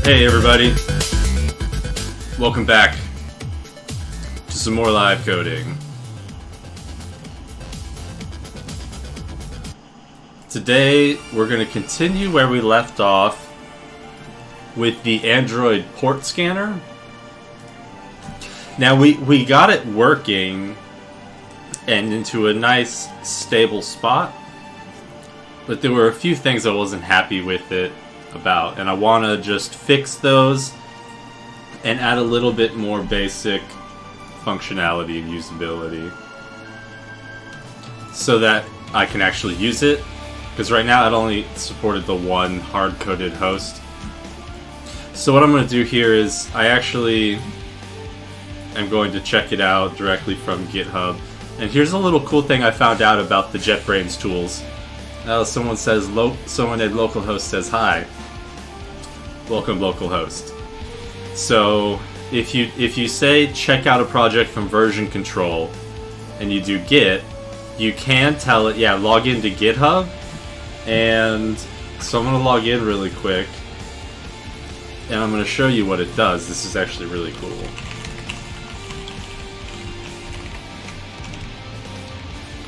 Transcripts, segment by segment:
Hey everybody, welcome back to some more live coding. Today we're going to continue where we left off with the Android port scanner. Now we got it working and into a nice stable spot, but there were a few things I wasn't happy with it about, and I want to just fix those and add a little bit more basic functionality and usability so that I can actually use it, because right now it only supported the one hard-coded host. So what I'm going to do here is I actually am going to check it out directly from GitHub, and here's a little cool thing I found out about the JetBrains tools. Someone says, someone at localhost says hi. Welcome, localhost. So if you say check out a project from version control, and you do git, you can tell it, yeah, log into GitHub. And so I'm gonna log in really quick, and I'm gonna show you what it does. This is actually really cool.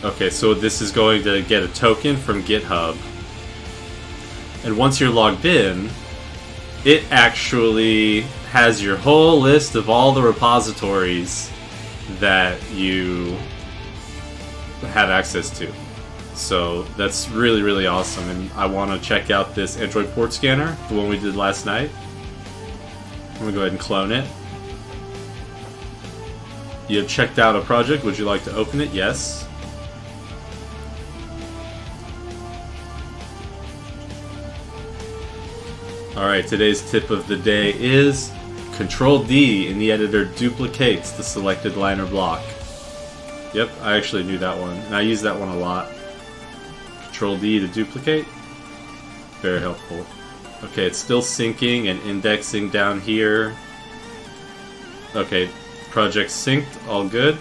Okay, so this is going to get a token from GitHub, and once you're logged in, it actually has your whole list of all the repositories that you have access to. So that's really, really awesome, and I want to check out this Android port scanner, the one we did last night. I'm going to go ahead and clone it. You have checked out a project. Would you like to open it? Yes. Alright, today's tip of the day is Control-D in the editor duplicates the selected line or block. Yep, I actually knew that one, and I use that one a lot. Control-D to duplicate. Very helpful. Okay, it's still syncing and indexing down here. Okay, project synced, all good.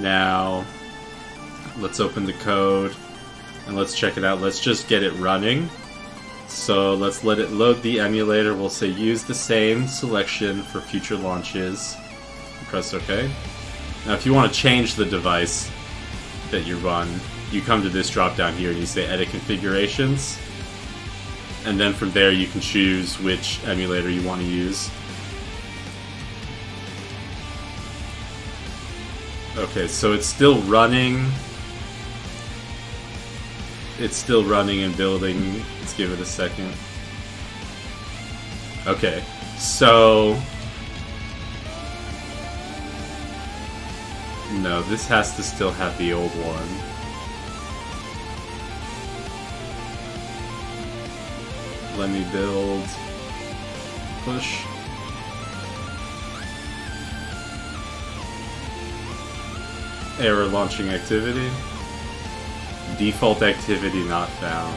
Now, let's open the code and let's check it out. Let's just get it running. So let's let it load the emulator. We'll say use the same selection for future launches. Press OK. Now if you want to change the device that you run, you come to this drop down here and you say edit configurations. And then from there you can choose which emulator you want to use. Okay, so it's still running. It's still running and building. Let's give it a second. Okay, so no, this has to still have the old one. Let me build. Push. Error launching activity. Default activity not found.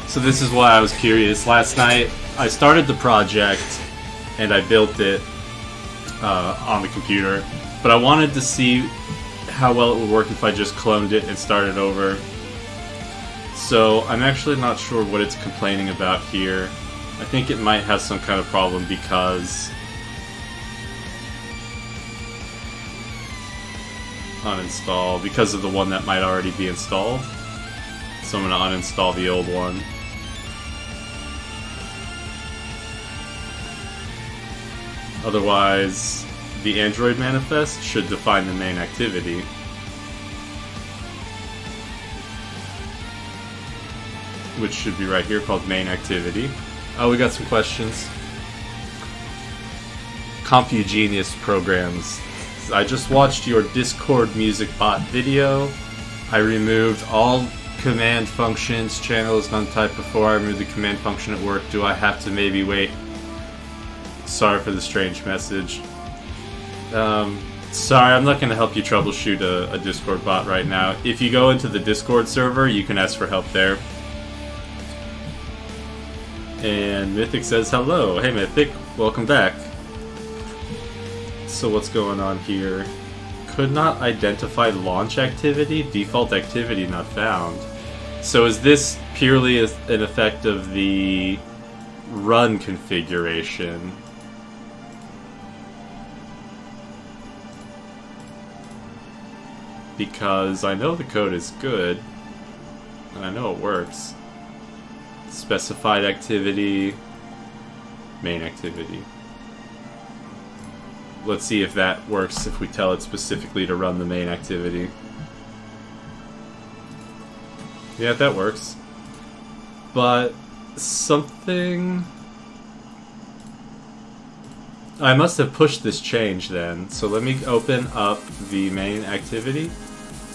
So this is why I was curious. Last night I started the project and I built it on the computer, but I wanted to see how well it would work if I just cloned it and started over. So I'm actually not sure what it's complaining about here. I think it might have some kind of problem because uninstall, because of the one that might already be installed. So I'm going to uninstall the old one. Otherwise, the Android manifest should define the main activity. Which should be right here, called main activity. Oh, we got some questions. CompuGenius programs. I just watched your Discord music bot video. I removed all command functions. Channel is not typed before I removed the command function at work. Do I have to maybe wait? Sorry for the strange message. Sorry, I'm not going to help you troubleshoot a Discord bot right now. If you go into the Discord server, you can ask for help there. And Mythic says hello. Hey Mythic, welcome back. So what's going on here? Could not identify launch activity, default activity not found. So is this purely an effect of the run configuration? Because I know the code is good, and I know it works. Specified activity, main activity. Let's see if that works if we tell it specifically to run the main activity. Yeah, that works. But something... I must have pushed this change then. So let me open up the main activity.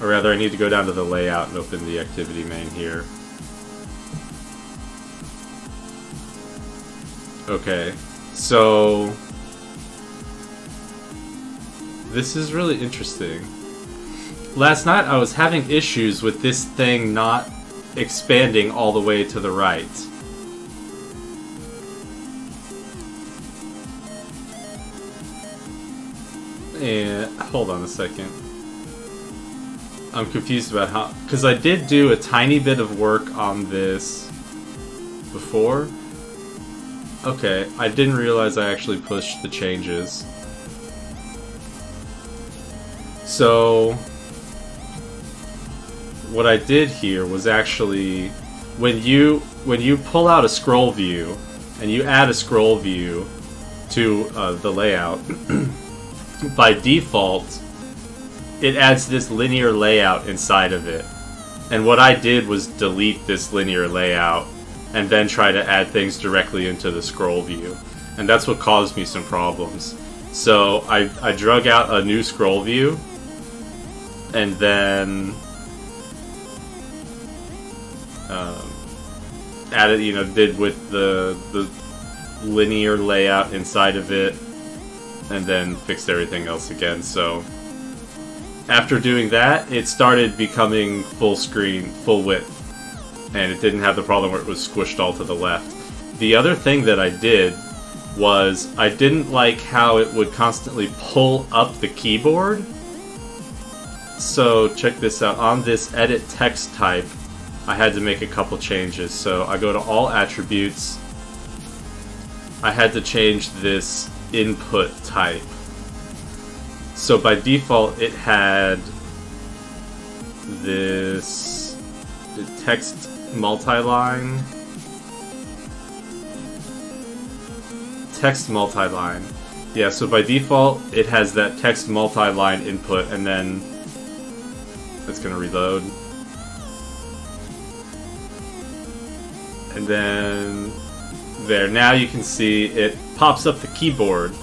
Or rather, I need to go down to the layout and open the activity main here. Okay, so... this is really interesting. Last night I was having issues with this thing not expanding all the way to the right. And hold on a second. I'm confused about how... because I did do a tiny bit of work on this before. Okay, I didn't realize I actually pushed the changes. So... what I did here was actually... when you pull out a scroll view, and you add a scroll view to the layout, by default, it adds this linear layout inside of it. And what I did was delete this linear layout and then try to add things directly into the scroll view. And that's what caused me some problems. So I drug out a new scroll view and then added, you know, did with the linear layout inside of it, and then fixed everything else again. So after doing that, it started becoming full screen, full width, and it didn't have the problem where it was squished all to the left. The other thing that I did was I didn't like how it would constantly pull up the keyboard. So check this out. On this edit text type, I had to make a couple changes. So I go to all attributes. I had to change this input type. So by default it had this text multi-line. Text multi-line. Yeah, so by default it has that text multi-line input, and then it's gonna reload. And then there, now you can see it pops up the keyboard.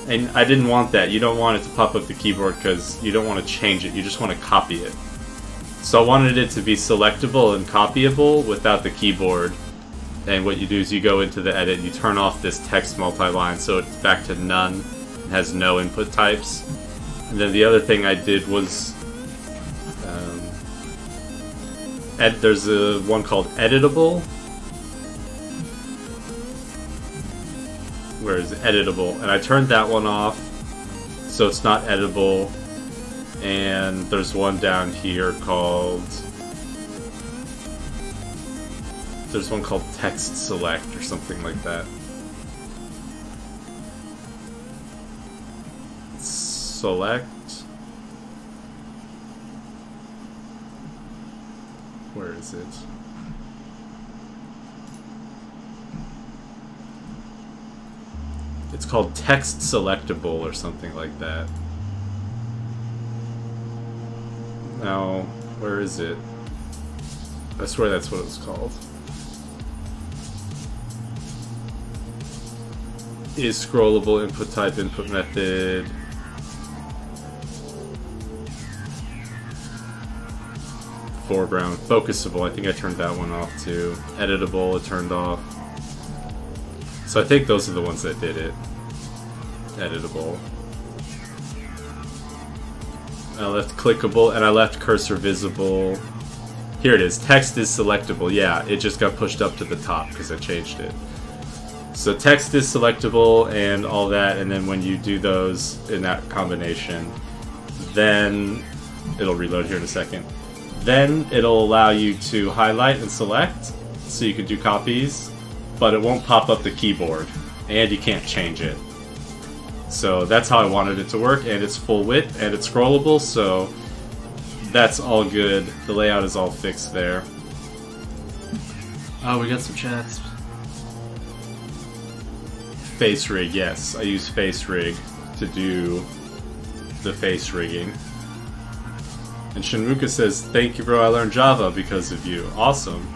And I didn't want that. You don't want it to pop up the keyboard because you don't want to change it, you just want to copy it. So I wanted it to be selectable and copyable without the keyboard. And what you do is you go into the edit, you turn off this text multi-line so it's back to none. It has no input types. And then the other thing I did was there's a one called editable. Where is it? Editable, and I turned that one off so it's not editable. And there's one down here called, there's one called text select or something like that. Select, where is it? It's called text selectable or something like that. Now, where is it? I swear that's what it was called. Is scrollable, input type, input method. Foreground, focusable, I think I turned that one off too. Editable, it turned off. So I think those are the ones that did it. Editable. I left clickable, and I left cursor visible. Here it is. Text is selectable. Yeah, it just got pushed up to the top because I changed it. So text is selectable and all that, and then when you do those in that combination, then it'll reload here in a second. Then it'll allow you to highlight and select, so you can do copies, but it won't pop up the keyboard, and you can't change it. So that's how I wanted it to work, and it's full width, and it's scrollable, so that's all good. The layout is all fixed there. Oh, we got some chats. Face rig, yes. I use face rig to do the face rigging. And Shinruka says, thank you bro, I learned Java because of you. Awesome.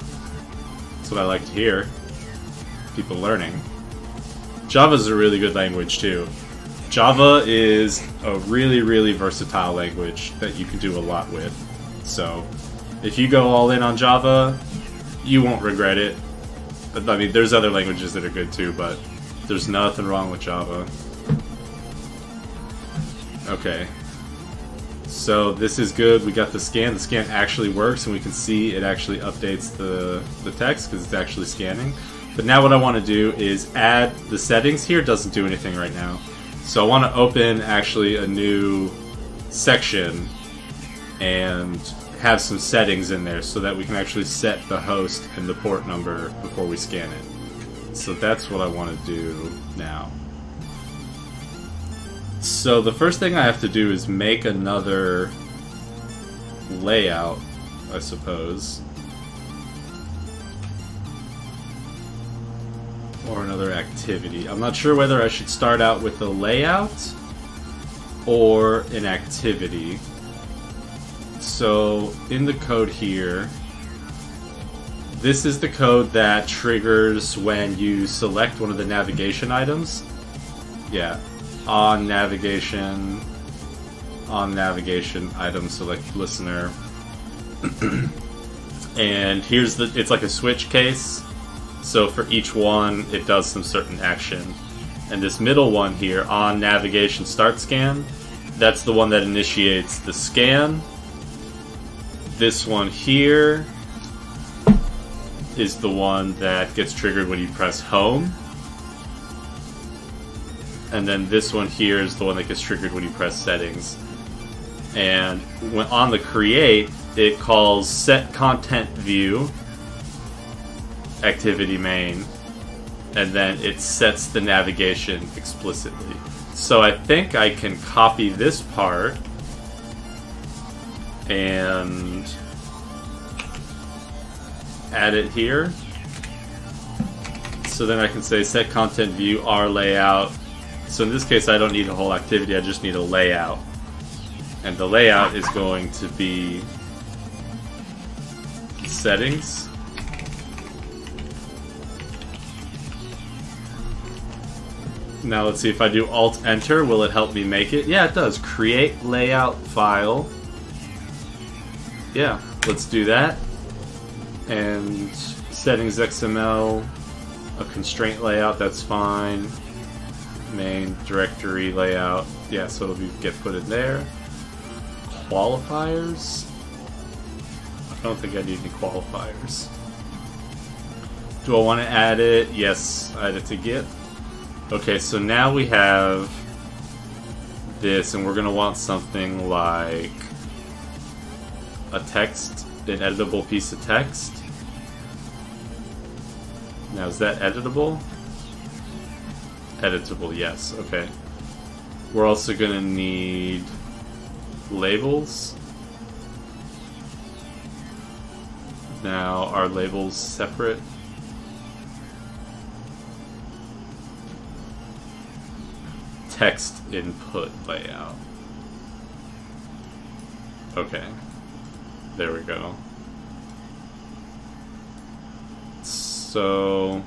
That's what I like to hear. People learning. Java's a really good language too. Java is a really, really versatile language that you can do a lot with. So, if you go all in on Java, you won't regret it. But, I mean, there's other languages that are good too, but there's nothing wrong with Java. Okay. So this is good. We got the scan. The scan actually works, and we can see it actually updates the text because it's actually scanning. But now what I want to do is add the settings here. It doesn't do anything right now. So I want to open actually a new section and have some settings in there so that we can actually set the host and the port number before we scan it. So that's what I want to do now. So the first thing I have to do is make another layout, I suppose. Or another activity. I'm not sure whether I should start out with a layout or an activity. So in the code here, this is the code that triggers when you select one of the navigation items. Yeah, on navigation, item select listener. And here's it's like a switch case. So for each one, it does some certain action. And this middle one here, on navigation start scan, that's the one that initiates the scan. This one here is the one that gets triggered when you press home. And then this one here is the one that gets triggered when you press settings. And when on the create, it calls set content view activity main, and then it sets the navigation explicitly. So I think I can copy this part and add it here. So then I can say set content view R layout. So in this case I don't need a whole activity, I just need a layout. And the layout is going to be settings. Now let's see if I do Alt-Enter, will it help me make it? Yeah, it does. Create layout file. Yeah, let's do that. And settings XML, a constraint layout, that's fine. Main directory layout. Yeah, so it'll get put in there. Qualifiers? I don't think I need any qualifiers. Do I want to add it? Yes, add it to Git. Okay, so now we have this, and we're going to want something like a text, an editable piece of text. Now, is that editable? Editable, yes, okay. We're also going to need labels. Now, are labels separate? Text input layout. Okay. There we go. So...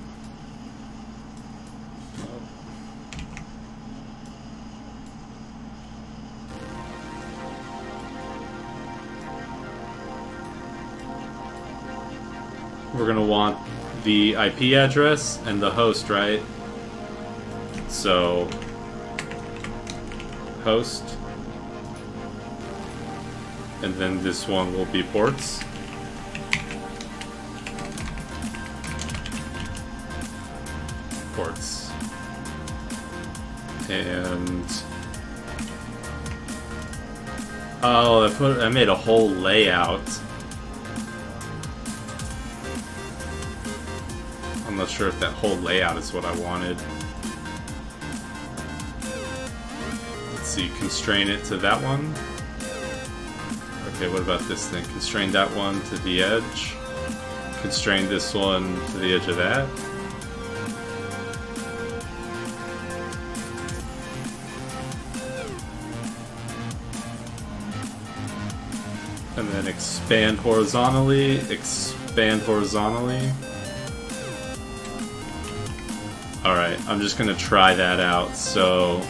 we're going to want the IP address and the host, right? So... host, and then this one will be ports. Ports. And oh, I made a whole layout not sure if that whole layout is what I wanted. Let's see, constrain it to that one. Okay, what about this thing? Constrain that one to the edge. Constrain this one to the edge of that. And then expand horizontally, expand horizontally. Alright, I'm just gonna try that out. So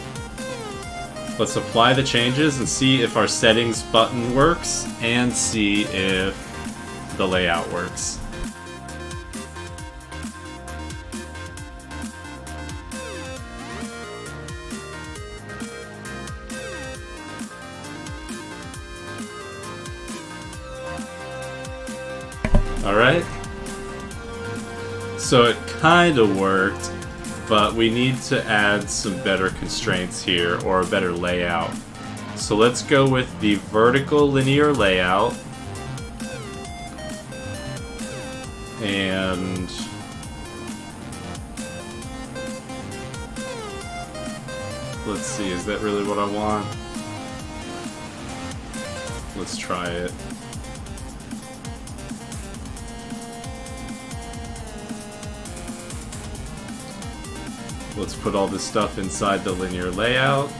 let's apply the changes and see if our settings button works and see if the layout works. Alright, so it kind of worked, but we need to add some better constraints here, or a better layout. So let's go with the vertical linear layout, and let's see, is that really what I want? Let's try it. Let's put all this stuff inside the linear layout.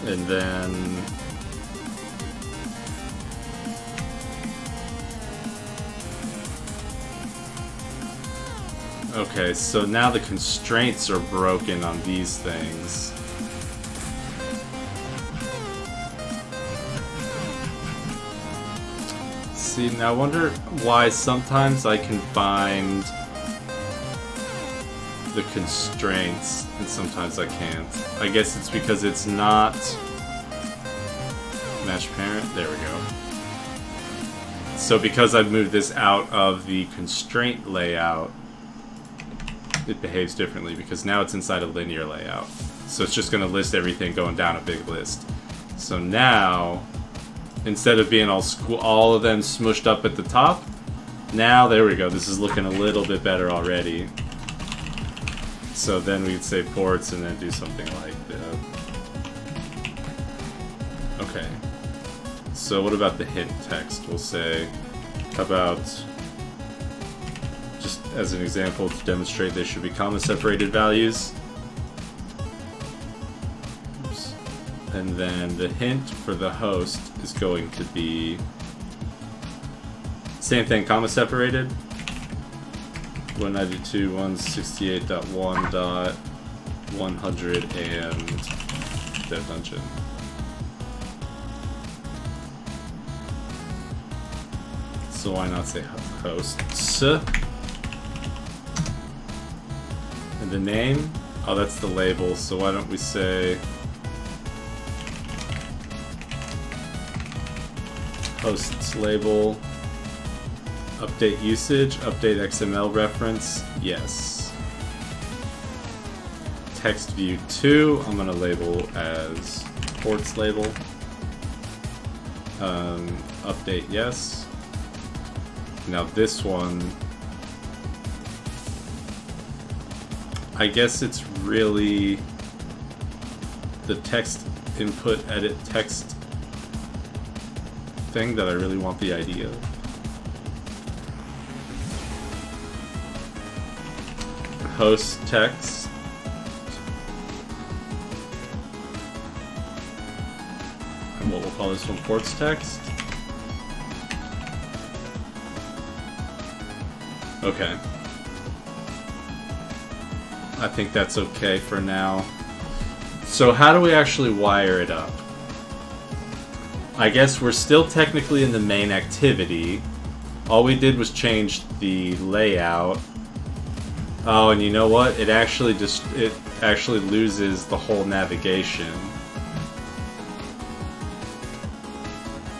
And then okay, so now the constraints are broken on these things. See, now I wonder why sometimes I can find the constraints and sometimes I can't. I guess it's because it's not match parent. There we go. So because I've moved this out of the constraint layout, it behaves differently because now it's inside a linear layout. So it's just going to list everything going down a big list. So now, instead of being all of them smushed up at the top, now there we go. This is looking a little bit better already. So then we'd say ports and then do something like that. Okay. So what about the hint text? We'll say, how about, just as an example to demonstrate they should be comma separated values. Oops. And then the hint for the host is going to be, same thing, comma separated. 192.168.1.100 and dev dungeon. So why not say hosts? And the name? Oh, that's the label, so why don't we say hosts label. Update usage, update XML reference, yes. Text view 2, I'm going to label as ports label. Update yes. Now this one, I guess it's really the text input edit text thing that I really want the ID of. Host text. And what we'll call this one ports text. Okay. I think that's okay for now. So how do we actually wire it up? I guess we're still technically in the main activity. All we did was change the layout. Oh, and you know what? It actually loses the whole navigation.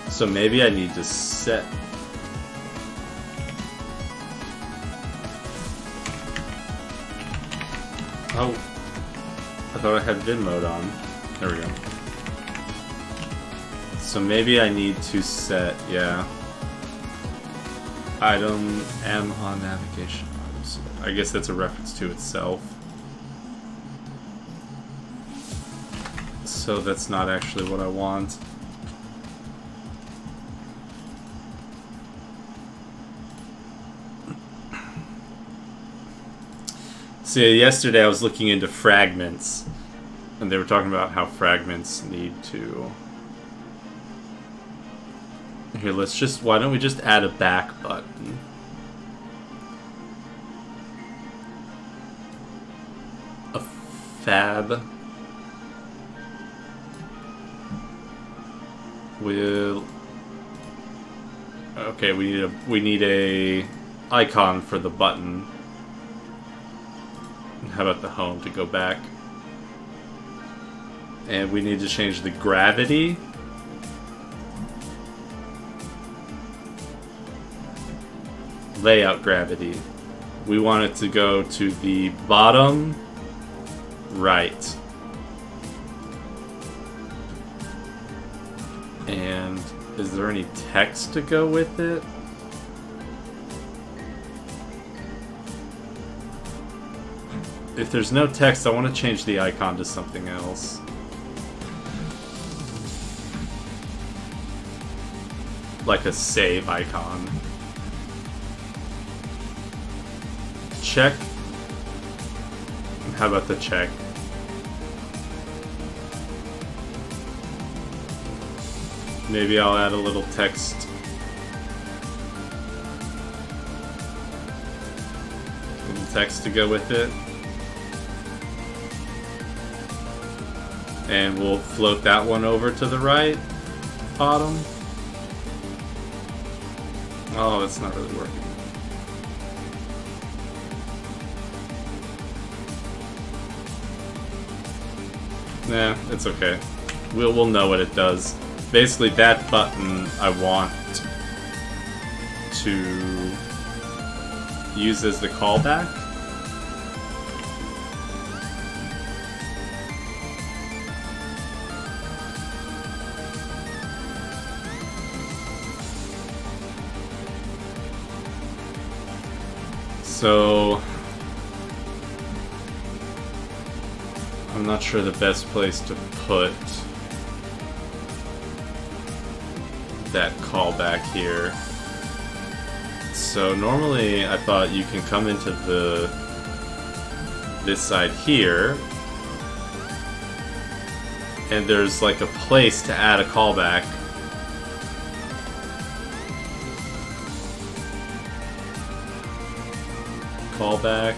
So maybe I need to set. Oh, I thought I had vid mode on. There we go. So maybe I need to set, yeah. item M on navigation items. I guess that's a reference to itself. So that's not actually what I want. See, yesterday I was looking into fragments, and they were talking about how fragments need to... Here, let's just... Why don't we just add a back button? A fab... We'll... Okay, we need a icon for the button. How about the home to go back? And we need to change the gravity. Layout gravity. We want it to go to the bottom right. And is there any text to go with it? If there's no text, I want to change the icon to something else. Like a save icon. Check. How about the check? Maybe I'll add a little text. A little text to go with it. And we'll float that one over to the right bottom. Oh, that's not really working. Nah, it's okay. We'll know what it does. Basically, that button I want to use as the callback. So, I'm not sure the best place to put that callback here. So normally I thought you can come into this side here, and there's like a place to add a callback. Callback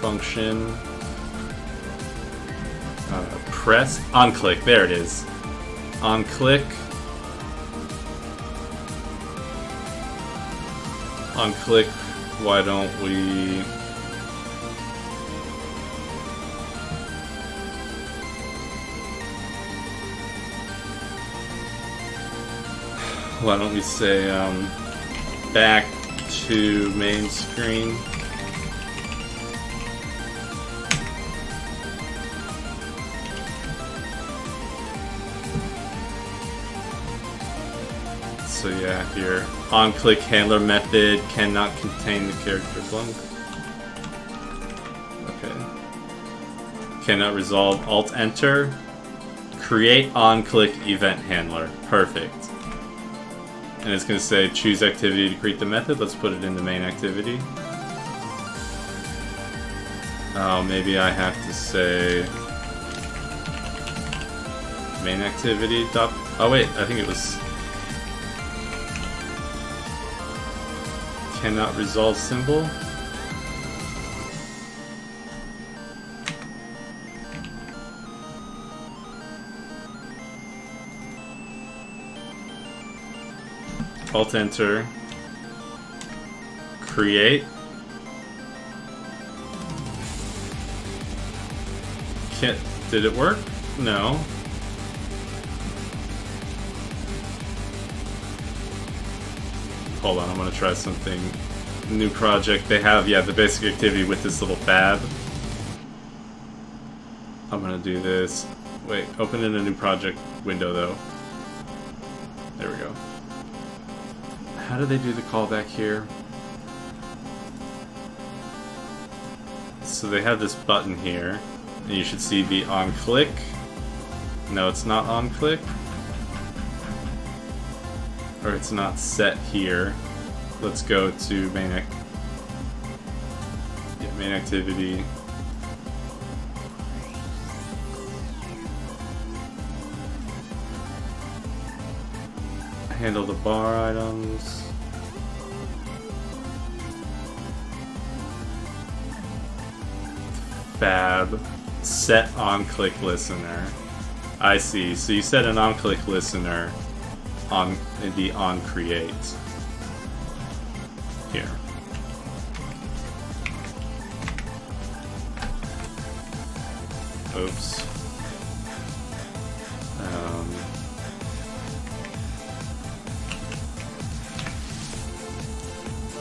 function. Press on click. There it is. On click. On click. Why don't we? Why don't we say back to main screen? So yeah, here, on-click handler method cannot contain the character blank. Okay. Cannot resolve Alt-Enter. Create on-click event handler. Perfect. And it's going to say choose activity to create the method. Let's put it in the main activity. Oh, maybe I have to say main activity dot. Oh wait, I think it was. Cannot resolve symbol. Alt enter. Create. Did it work? No. Hold on, I'm gonna try something. New project. They have, yeah, the basic activity with this little fab. I'm gonna do this. Wait, open in a new project window though. There we go. How do they do the callback here? So they have this button here, and you should see the on click. No, it's not on click. Or it's not set here. Let's go to main activity. Handle the bar items. Fab. Set on click listener. I see. So you set an on click listener on the on create. Here. Oops.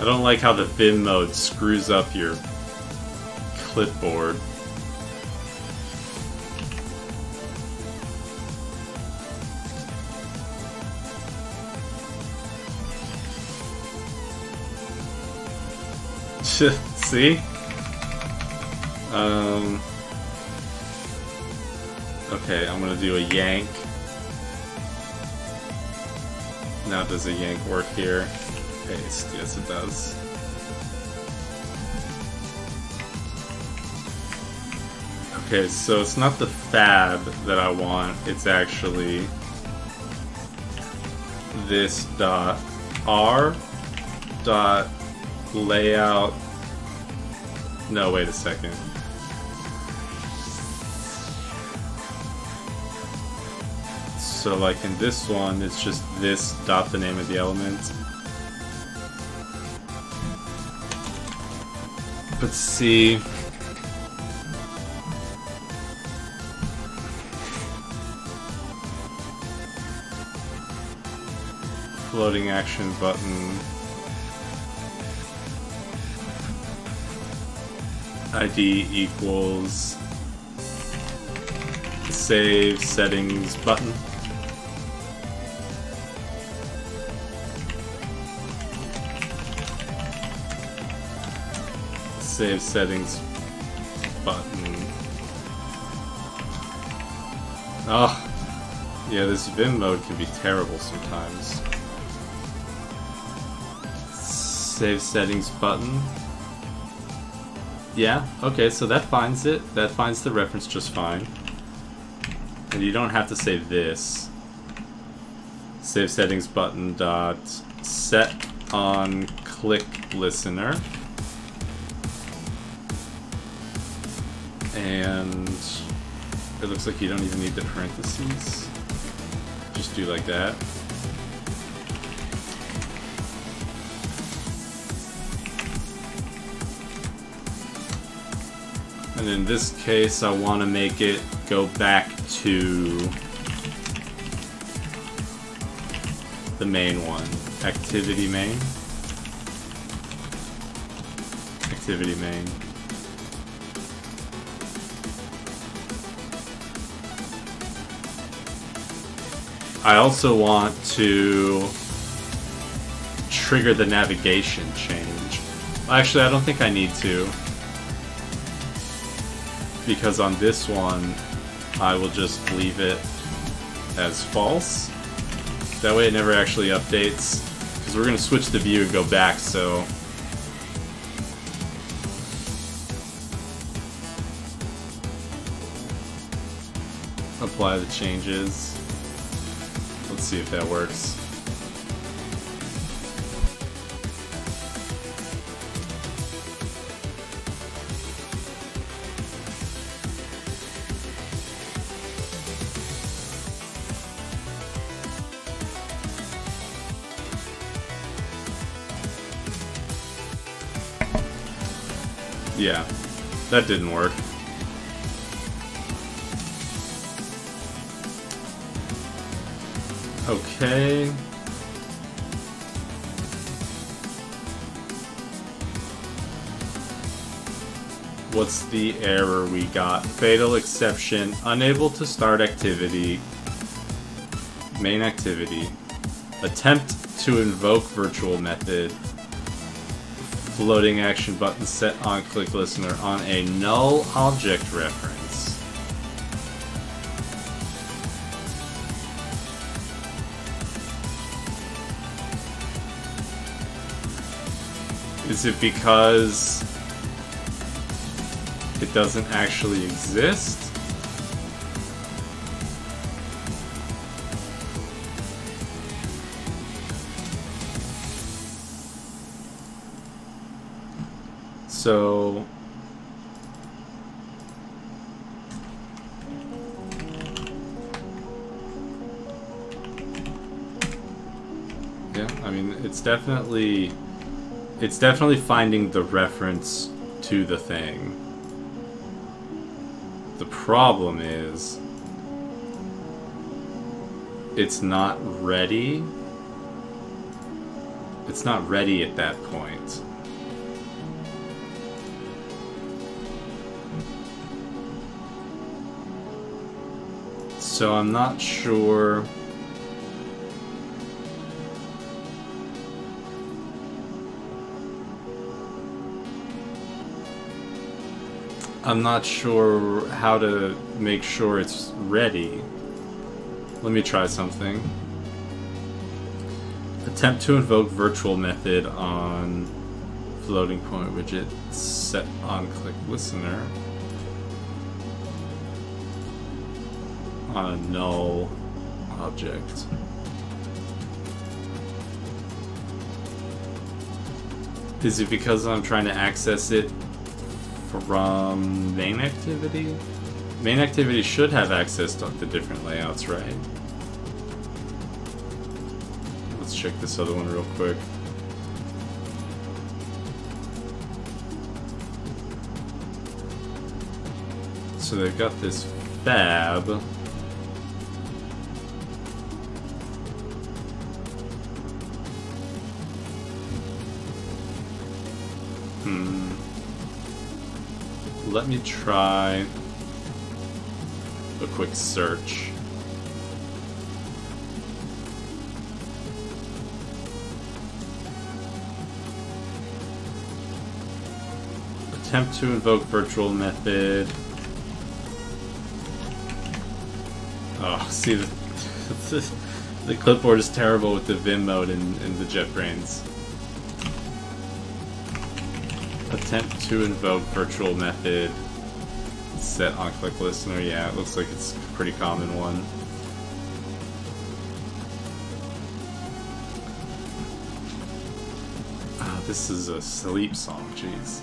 I don't like how the Vim mode screws up your clipboard. See? Okay, I'm gonna do a yank. Now does a yank work here? Paste, yes it does. Okay, so it's not the fab that I want, it's actually this dot r dot layout. No, wait a second. So like in this one, it's just this dot the name of the element. But see, floating action button, ID equals save settings button. Save settings button. Oh, yeah, this Vim mode can be terrible sometimes. Save settings button. Yeah, okay, so that finds it. That finds the reference just fine. And you don't have to save this. Save settings button dot set on click listener. And it looks like you don't even need the parentheses. Just do like that. And in this case, I want to make it go back to the main one. Activity main. Activity main. I also want to trigger the navigation change. Actually, I don't think I need to, because on this one, I will just leave it as false. That way it never actually updates, because we're going to switch the view and go back, so... Apply the changes. Let's see if that works. Yeah, that didn't work. Okay. What's the error we got? Fatal exception. Unable to start activity. Main activity. Attempt to invoke virtual method. floating action button set on click listener on a null object reference. Is it because it doesn't actually exist? So yeah, I mean it's definitely finding the reference to the thing. The problem is it's not ready. It's not ready at that point. So I'm not sure. I'm not sure how to make sure it's ready. Let me try something. Attempt to invoke virtual method on floating point widget set on click listener on a null object. Is it because I'm trying to access it from main activity? Main activity should have access to the different layouts, right? Let's check this other one real quick. So they've got this fab. Let me try a quick search. Attempt to invoke virtual method. Oh, see, the clipboard is terrible with the Vim mode in the JetBrains. Attempt to invoke virtual method set on click listener. Yeah, it looks like it's a pretty common one. Ah, this is a sleep song, jeez.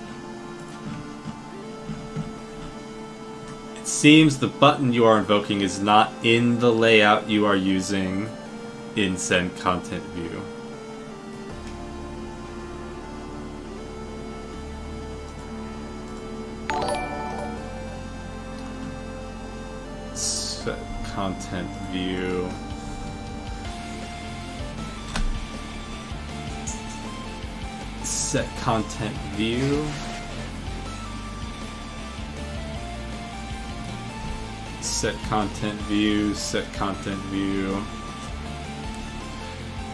It seems the button you are invoking is not in the layout you are using in send content view. Content view. Set content view. Set content view. Set content view.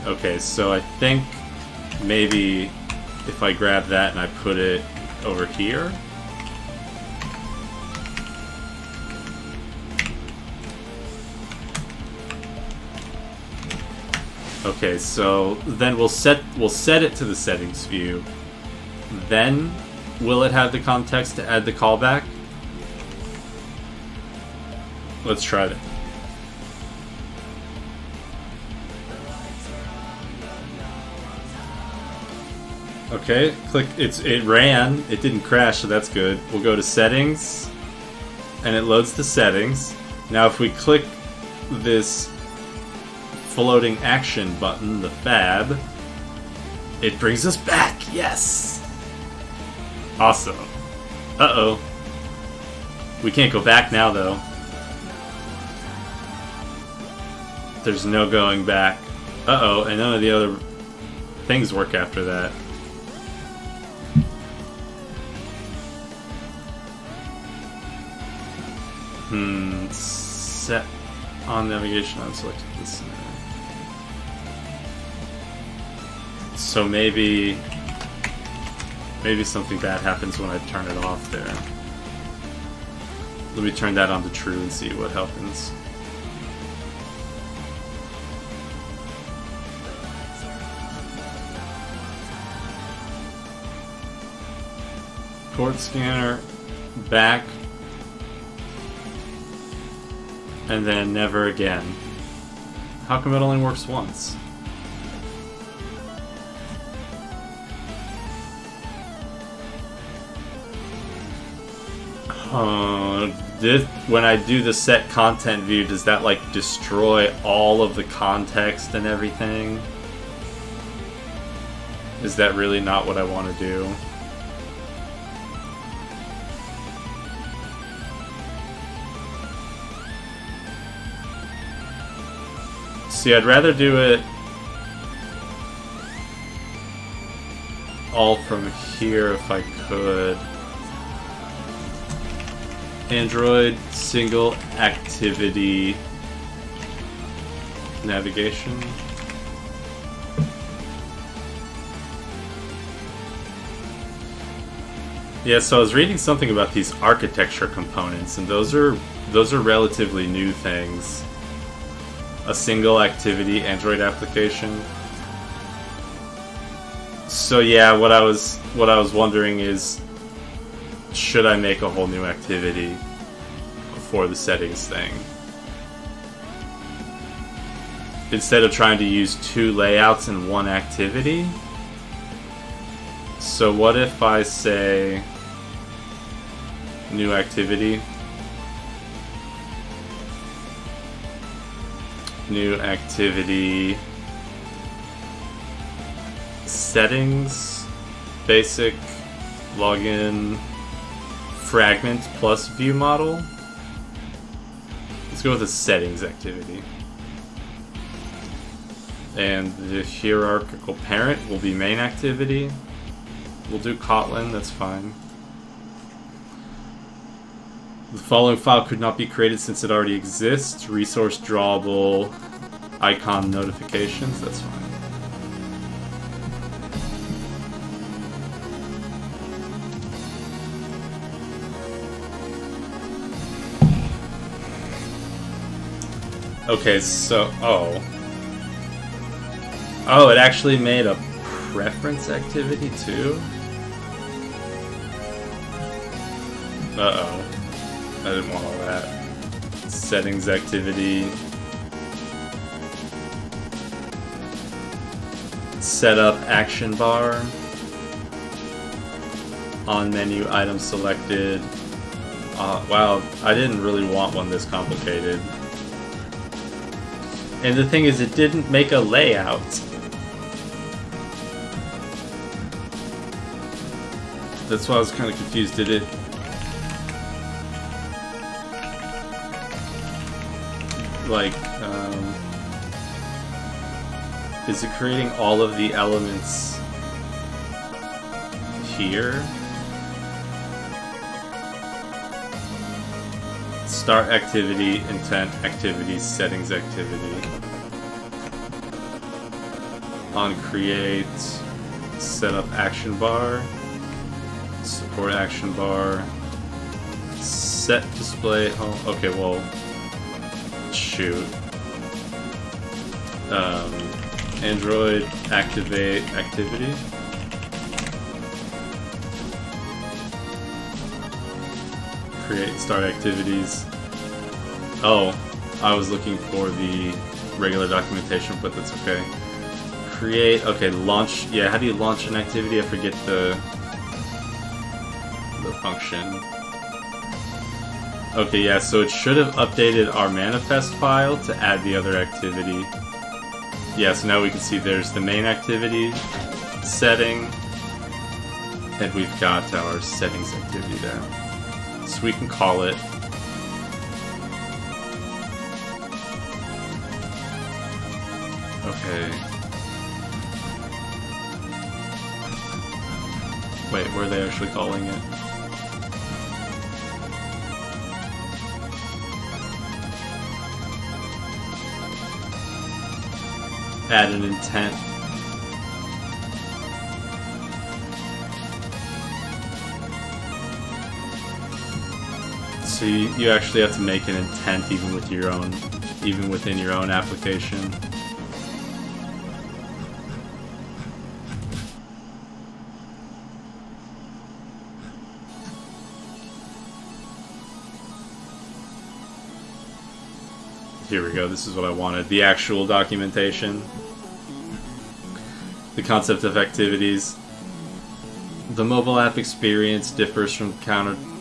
Okay, so I think maybe if I grab that and I put it over here. Okay, so then we'll set it to the settings view. Then will it have the context to add the callback? Let's try that. Okay, click. It ran. It didn't crash, so that's good. We'll go to settings, and it loads the settings. Now, if we click this floating action button, the fab, it brings us back. Yes! Awesome. Uh-oh. We can't go back now, though. There's no going back. Uh-oh, and none of the other things work after that. Set on navigation on selected listener. So maybe Maybe something bad happens when I turn it off there. Let me turn that on to true and see what happens. Port scanner, back, and then never again. How come it only works once? When I do the set content view, does that like destroy all of the context and everything? Is that really not what I want to do? See, I'd rather do it all from here if I could. Android single activity navigation. Yeah, so I was reading something about these architecture components, and those are relatively new things. A single activity Android application. So yeah, what I was wondering is, should I make a whole new activity for the settings thing? Instead of trying to use two layouts in one activity? So what if I say new activity? New activity settings, basic, login, fragment plus view model. Let's go with a settings activity. And the hierarchical parent will be main activity. We'll do Kotlin, that's fine. The following file could not be created since it already exists. Resource drawable icon notifications, that's fine. Okay, so, oh, it actually made a preference activity too? Uh-oh. I didn't want all that. Settings activity. Set up action bar. On menu item selected. Wow, I didn't really want one this complicated. And the thing is, it didn't make a layout. That's why I was kind of confused. Did it... like, is it creating all of the elements here? Start activity, intent activity, settings activity. On create, set up action bar, support action bar, set display home. Okay, well, shoot. Android activate activity. Create start activities. Oh, I was looking for the regular documentation, but that's okay. Create, okay, launch, yeah, how do you launch an activity? I forget the function. Okay, yeah, so it should have updated our manifest file to add the other activity. Yeah, so now we can see there's the main activity setting, and we've got our settings activity there. So we can call it. Okay. Wait, were they actually calling it? Add an intent. so you actually have to make an intent even with your own, even within your own application. Here we go, this is what I wanted. The actual documentation. The concept of activities. The mobile app experience differs from counterpart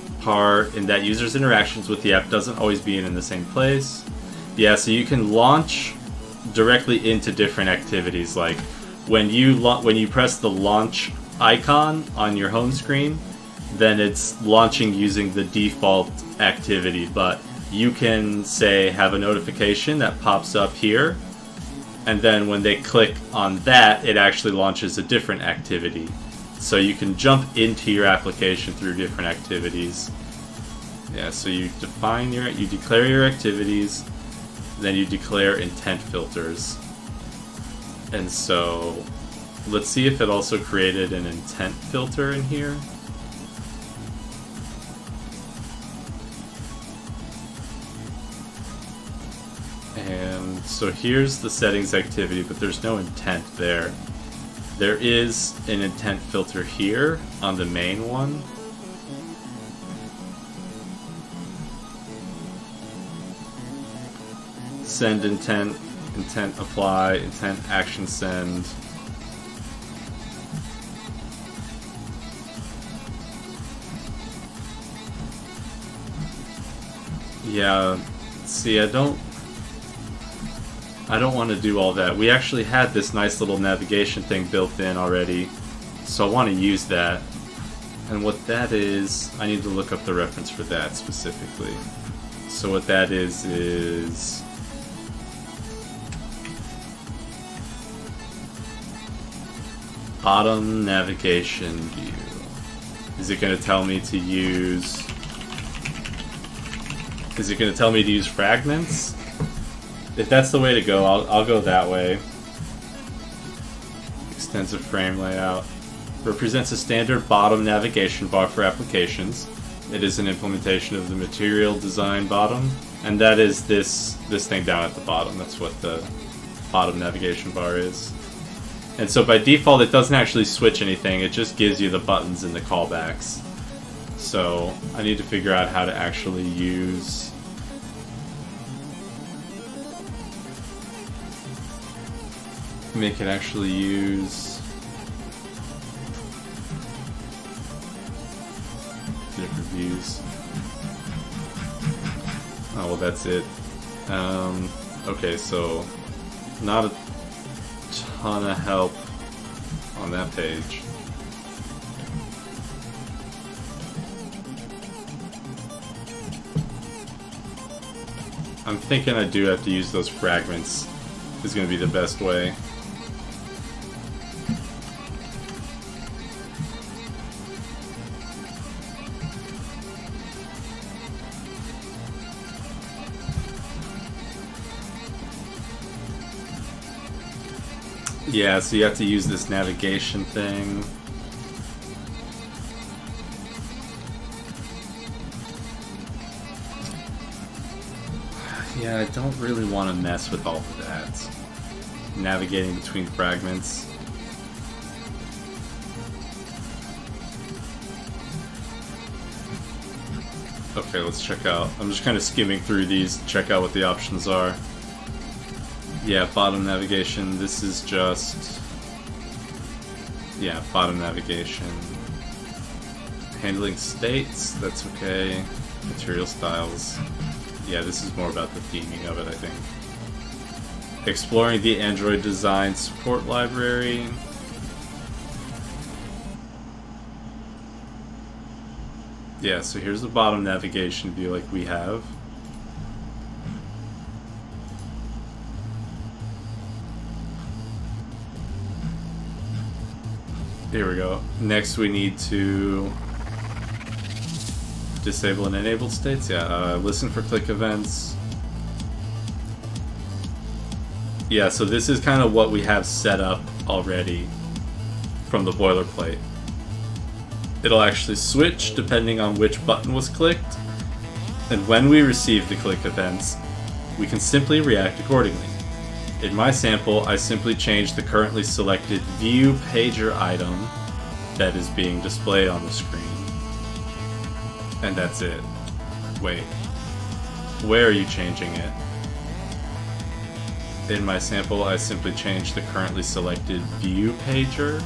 in that users' interactions with the app doesn't always be in the same place. Yeah, so you can launch directly into different activities. Like when you press the launch icon on your home screen, then it's launching using the default activity, but you can say have a notification that pops up here, and then when they click on that, it actually launches a different activity. So you can jump into your application through different activities. Yeah, so you declare your activities, then you declare intent filters. And so let's see if it also created an intent filter in here. And so here's the settings activity, but there's no intent there. There is an intent filter here on the main one. Send intent, intent apply, intent action send. Yeah, see, I don't want to do all that. We actually had this nice little navigation thing built in already, so I want to use that. And what that is, I need to look up the reference for that specifically. So what that is bottom navigation view. Is it going to tell me to use... Is it going to tell me to use fragments? If that's the way to go, I'll go that way. Extensive frame layout. Represents a standard bottom navigation bar for applications. It is an implementation of the material design bottom, and that is this thing down at the bottom. That's what the bottom navigation bar is. And so by default, it doesn't actually switch anything. It just gives you the buttons and the callbacks. So I need to figure out how to actually use... Make it actually use... different views. Oh, well, that's it. Okay, so not a ton of help on that page. I'm thinking I do have to use those fragments. Is going to be the best way. Yeah, so you have to use this navigation thing. Yeah, I don't really want to mess with all of that. Navigating between fragments. Okay, let's check out. I'm just kind of skimming through these to check out what the options are. Yeah, bottom navigation, this is just... Yeah, bottom navigation. Handling states, that's okay. Material styles. Yeah, this is more about the theming of it, I think. Exploring the Android design support library. Yeah, so here's the bottom navigation view like we have. Here we go. Next we need to disable and enable states. Yeah, listen for click events. Yeah, so this is kind of what we have set up already from the boilerplate. It'll actually switch depending on which button was clicked. And when we receive the click events, we can simply react accordingly. In my sample, I simply change the currently selected view pager item that is being displayed on the screen. And that's it. Wait. Where are you changing it? In my sample, I simply change the currently selected view pager.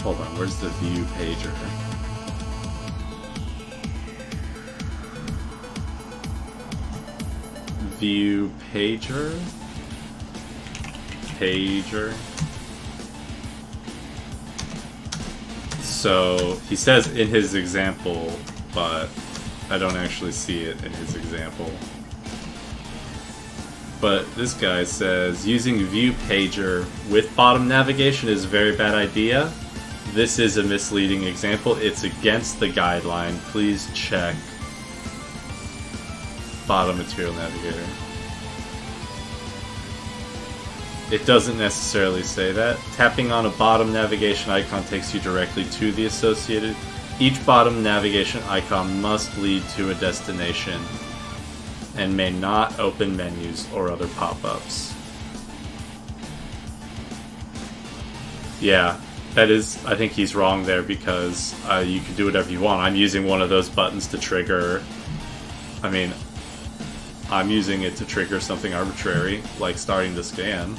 Hold on, where's the view pager? View pager? Pager. So, he says in his example, but I don't actually see it in his example. But this guy says, using view pager with bottom navigation is a very bad idea. This is a misleading example. It's against the guideline. Please check bottom material navigator. It doesn't necessarily say that. Tapping on a bottom navigation icon takes you directly to the associated. Each bottom navigation icon must lead to a destination and may not open menus or other pop-ups. Yeah, that is, I think he's wrong there because you can do whatever you want. I'm using one of those buttons to trigger, I mean, I'm using it to trigger something arbitrary, like starting the scan.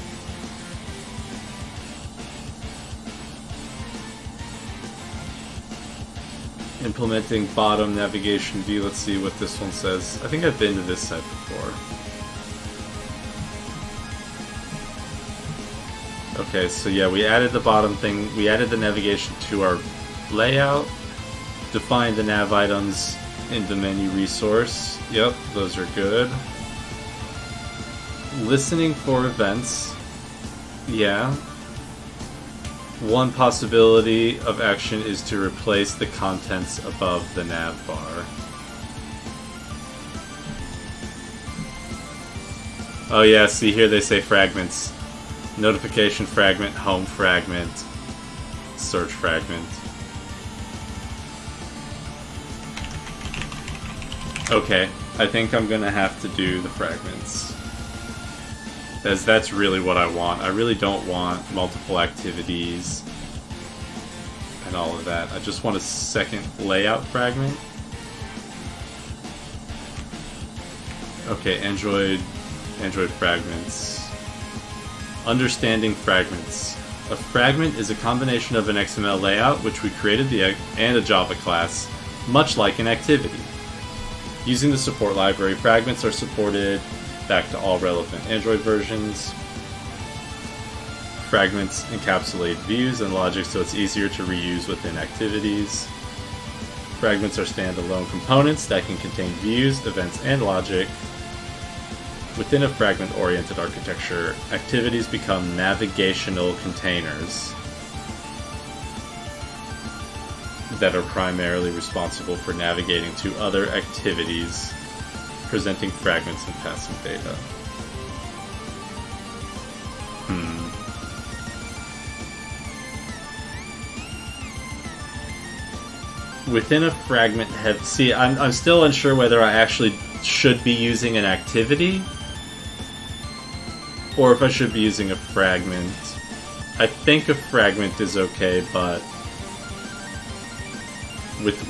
Implementing bottom navigation view. Let's see what this one says. I think I've been to this site before. Okay, so yeah, we added the bottom thing. We added the navigation to our layout. Defined the nav items in the menu resource. Yep, those are good. Listening for events. Yeah. One possibility of action is to replace the contents above the nav bar. Oh yeah, see here they say fragments. Notification fragment, home fragment, search fragment. Okay, I think I'm gonna have to do the fragments. As that's really what I want. I really don't want multiple activities and all of that. I just want a second layout fragment. Okay, Android fragments. Understanding fragments. A fragment is a combination of an XML layout, which we created, and a Java class, much like an activity. Using the support library, fragments are supported back to all relevant Android versions. Fragments encapsulate views and logic so it's easier to reuse within activities. Fragments are standalone components that can contain views, events, and logic. Within a fragment-oriented architecture, activities become navigational containers that are primarily responsible for navigating to other activities, presenting fragments and passing data. Within a fragment head, see, I'm still unsure whether I actually should be using an activity or if I should be using a fragment. I think a fragment is okay, but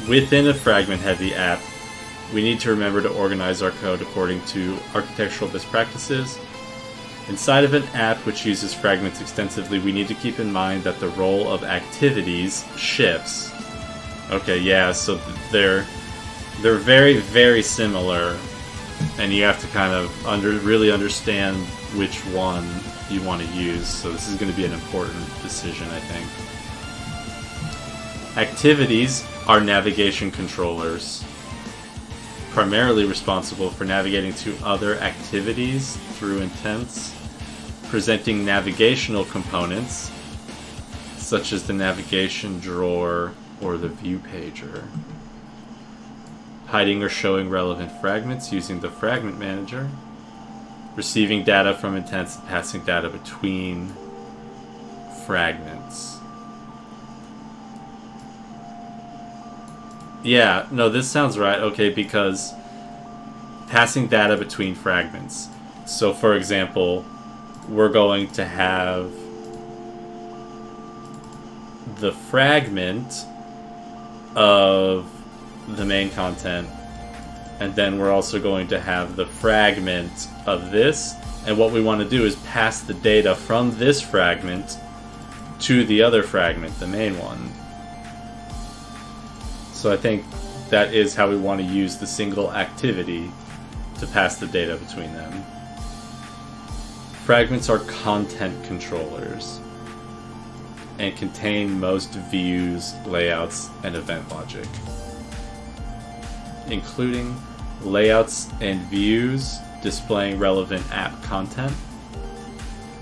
within a fragment-heavy app, we need to remember to organize our code according to architectural best practices. Inside of an app which uses fragments extensively, we need to keep in mind that the role of activities shifts. Okay, yeah, so they're very, very similar, and you have to kind of really understand which one you want to use, so this is going to be an important decision, I think. Activities are navigation controllers, primarily responsible for navigating to other activities through intents, presenting navigational components, such as the navigation drawer or the view pager, hiding or showing relevant fragments using the fragment manager, receiving data from intents and passing data between fragments. Yeah, no, this sounds right. Okay, because passing data between fragments. So, for example, we're going to have the fragment of the main content, and then we're also going to have the fragment of this, and what we want to do is pass the data from this fragment to the other fragment, the main one. So I think that is how we want to use the single activity to pass the data between them. Fragments are content controllers and contain most views, layouts, and event logic, including layouts and views displaying relevant app content,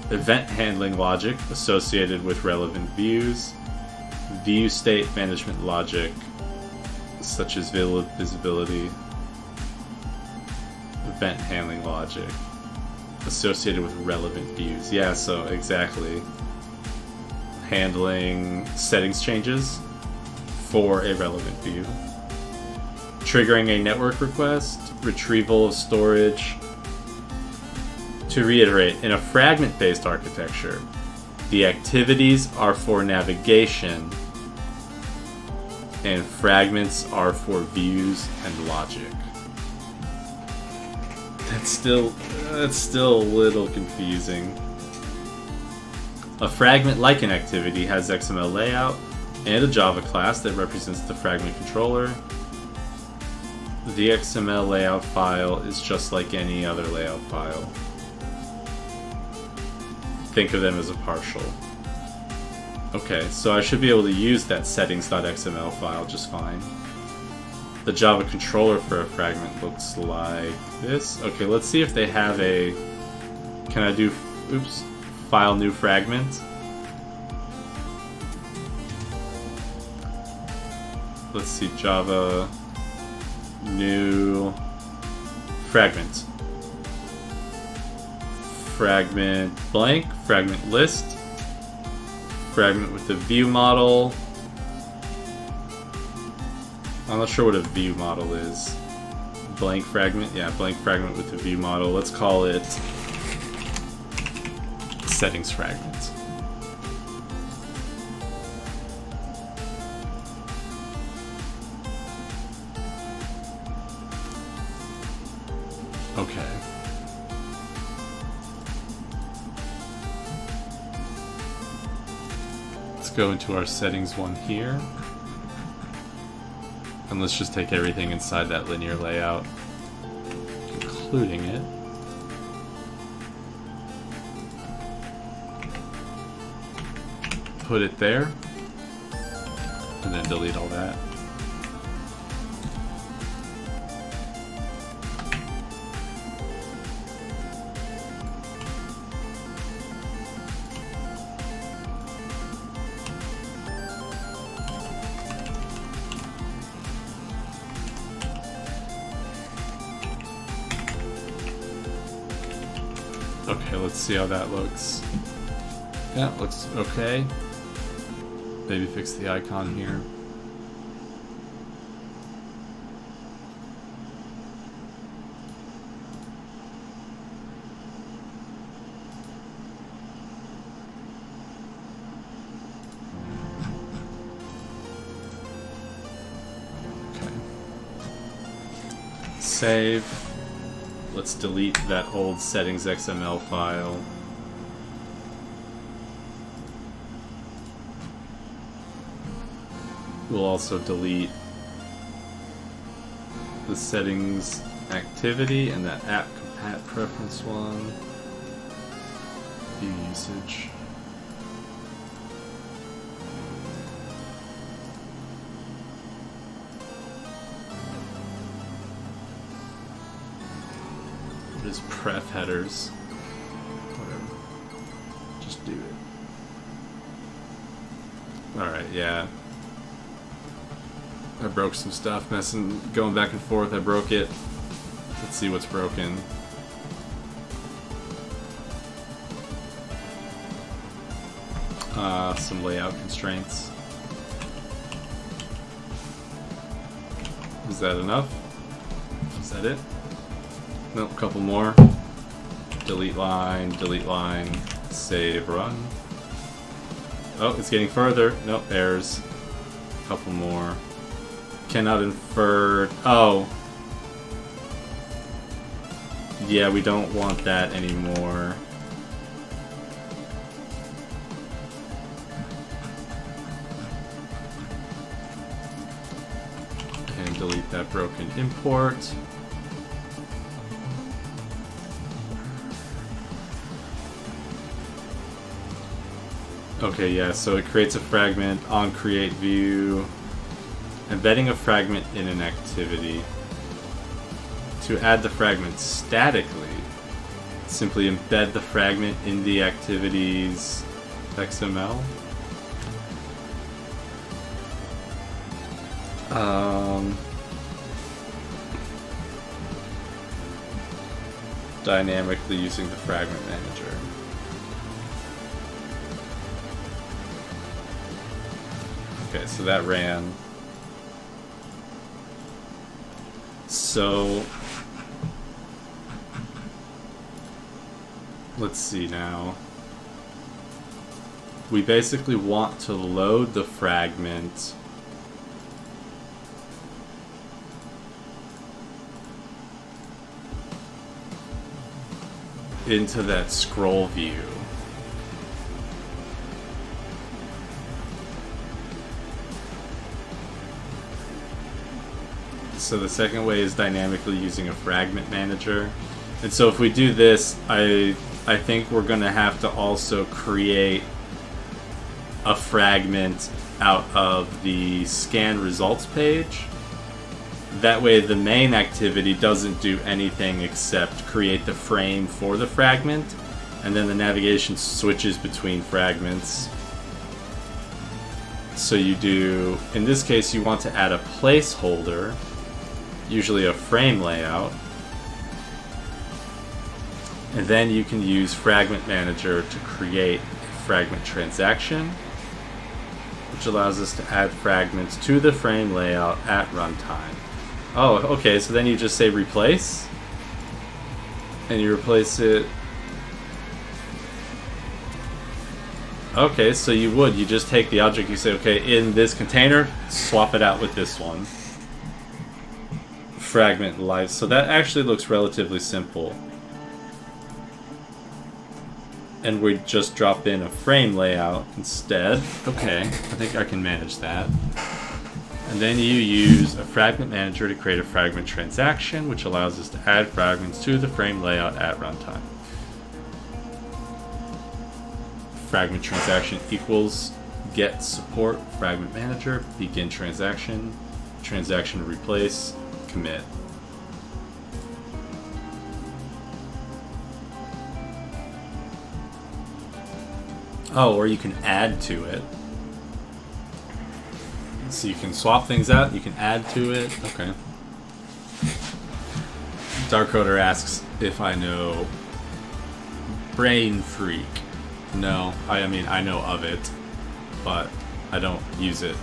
event handling logic associated with relevant views, view state management logic such as visibility, event handling logic associated with relevant views. Yeah, so exactly. Handling settings changes for a relevant view. Triggering a network request, retrieval of storage. To reiterate, in a fragment-based architecture, the activities are for navigation and fragments are for views and logic. That's still a little confusing. A fragment, like an activity, has XML layout and a Java class that represents the fragment controller. The XML layout file is just like any other layout file. Think of them as a partial. Okay, so I should be able to use that settings.xml file just fine. The Java controller for a fragment looks like this. Okay, let's see if they have a... Can I do... Oops. File new fragment. Let's see, Java new fragment. Fragment blank, fragment list, fragment with a view model. I'm not sure what a view model is. Blank fragment? Yeah, blank fragment with a view model. Let's call it settings fragment. Okay. Let's go into our settings one here. And let's just take everything inside that linear layout, including it. Put it there, and then delete all that. Okay, let's see how that looks. Yeah, looks okay. Maybe fix the icon here. Okay. Save. Let's delete that old settings XML file. We'll also delete the settings activity and that app compat preference one. View usage. What is pref headers? Whatever. Just do it. Alright, yeah. I broke some stuff, going back and forth. I broke it. Let's see what's broken. Some layout constraints. that enough? Is that it? Nope, a couple more. Delete line, save, run. Oh, it's getting further. Nope, errors. A couple more. Cannot infer. Oh. Yeah, we don't want that anymore. And delete that broken import. Okay, yeah, so it creates a fragment on create view, embedding a fragment in an activity. To add the fragment statically, simply embed the fragment in the activity's XML. Dynamically using the fragment manager. Okay, so that ran. So let's see now. We basically want to load the fragment into that scroll view. So the second way is dynamically using a fragment manager. And so if we do this, I think we're going to have to also create a fragment out of the scan results page. That way the main activity doesn't do anything except create the frame for the fragment, and then the navigation switches between fragments. So you do, in this case, you want to add a placeholder, usually a frame layout, and then you can use Fragment Manager to create a fragment transaction, which allows us to add fragments to the frame layout at runtime. Oh, okay, so then you just say replace, and you replace it. Okay, so you just take the object, you say, okay, in this container, swap it out with this one. Fragment life. So that actually looks relatively simple. And we just drop in a frame layout instead. Okay, I think I can manage that. And then you use a fragment manager to create a fragment transaction, which allows us to add fragments to the frame layout at runtime. Fragment transaction equals get support fragment manager, begin transaction, transaction replace, commit. Oh, or you can add to it. So you can swap things out, you can add to it. Okay. Darkcoder asks if I know Brain Freak. No, I mean, I know of it, but I don't use it.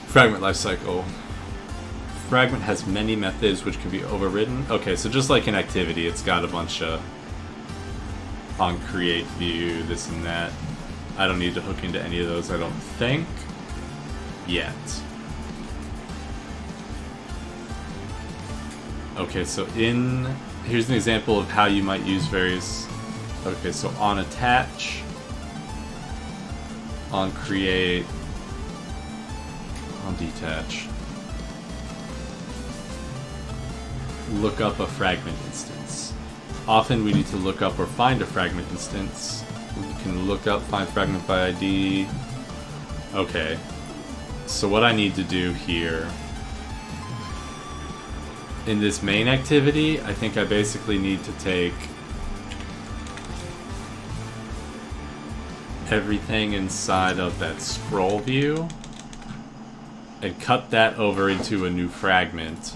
Fragment lifecycle. Fragment has many methods which can be overridden. Okay, so just like an activity, it's got a bunch of on create view, this and that. I don't need to hook into any of those, I don't think, yet. Okay, so here's an example of how you might use various, okay, so on attach, on create, on detach. Look up a fragment instance. Often we need to look up or find a fragment instance. We can look up, find fragment by ID. Okay, so what I need to do here, in this main activity, I think I basically need to take everything inside of that scroll view and cut that over into a new fragment,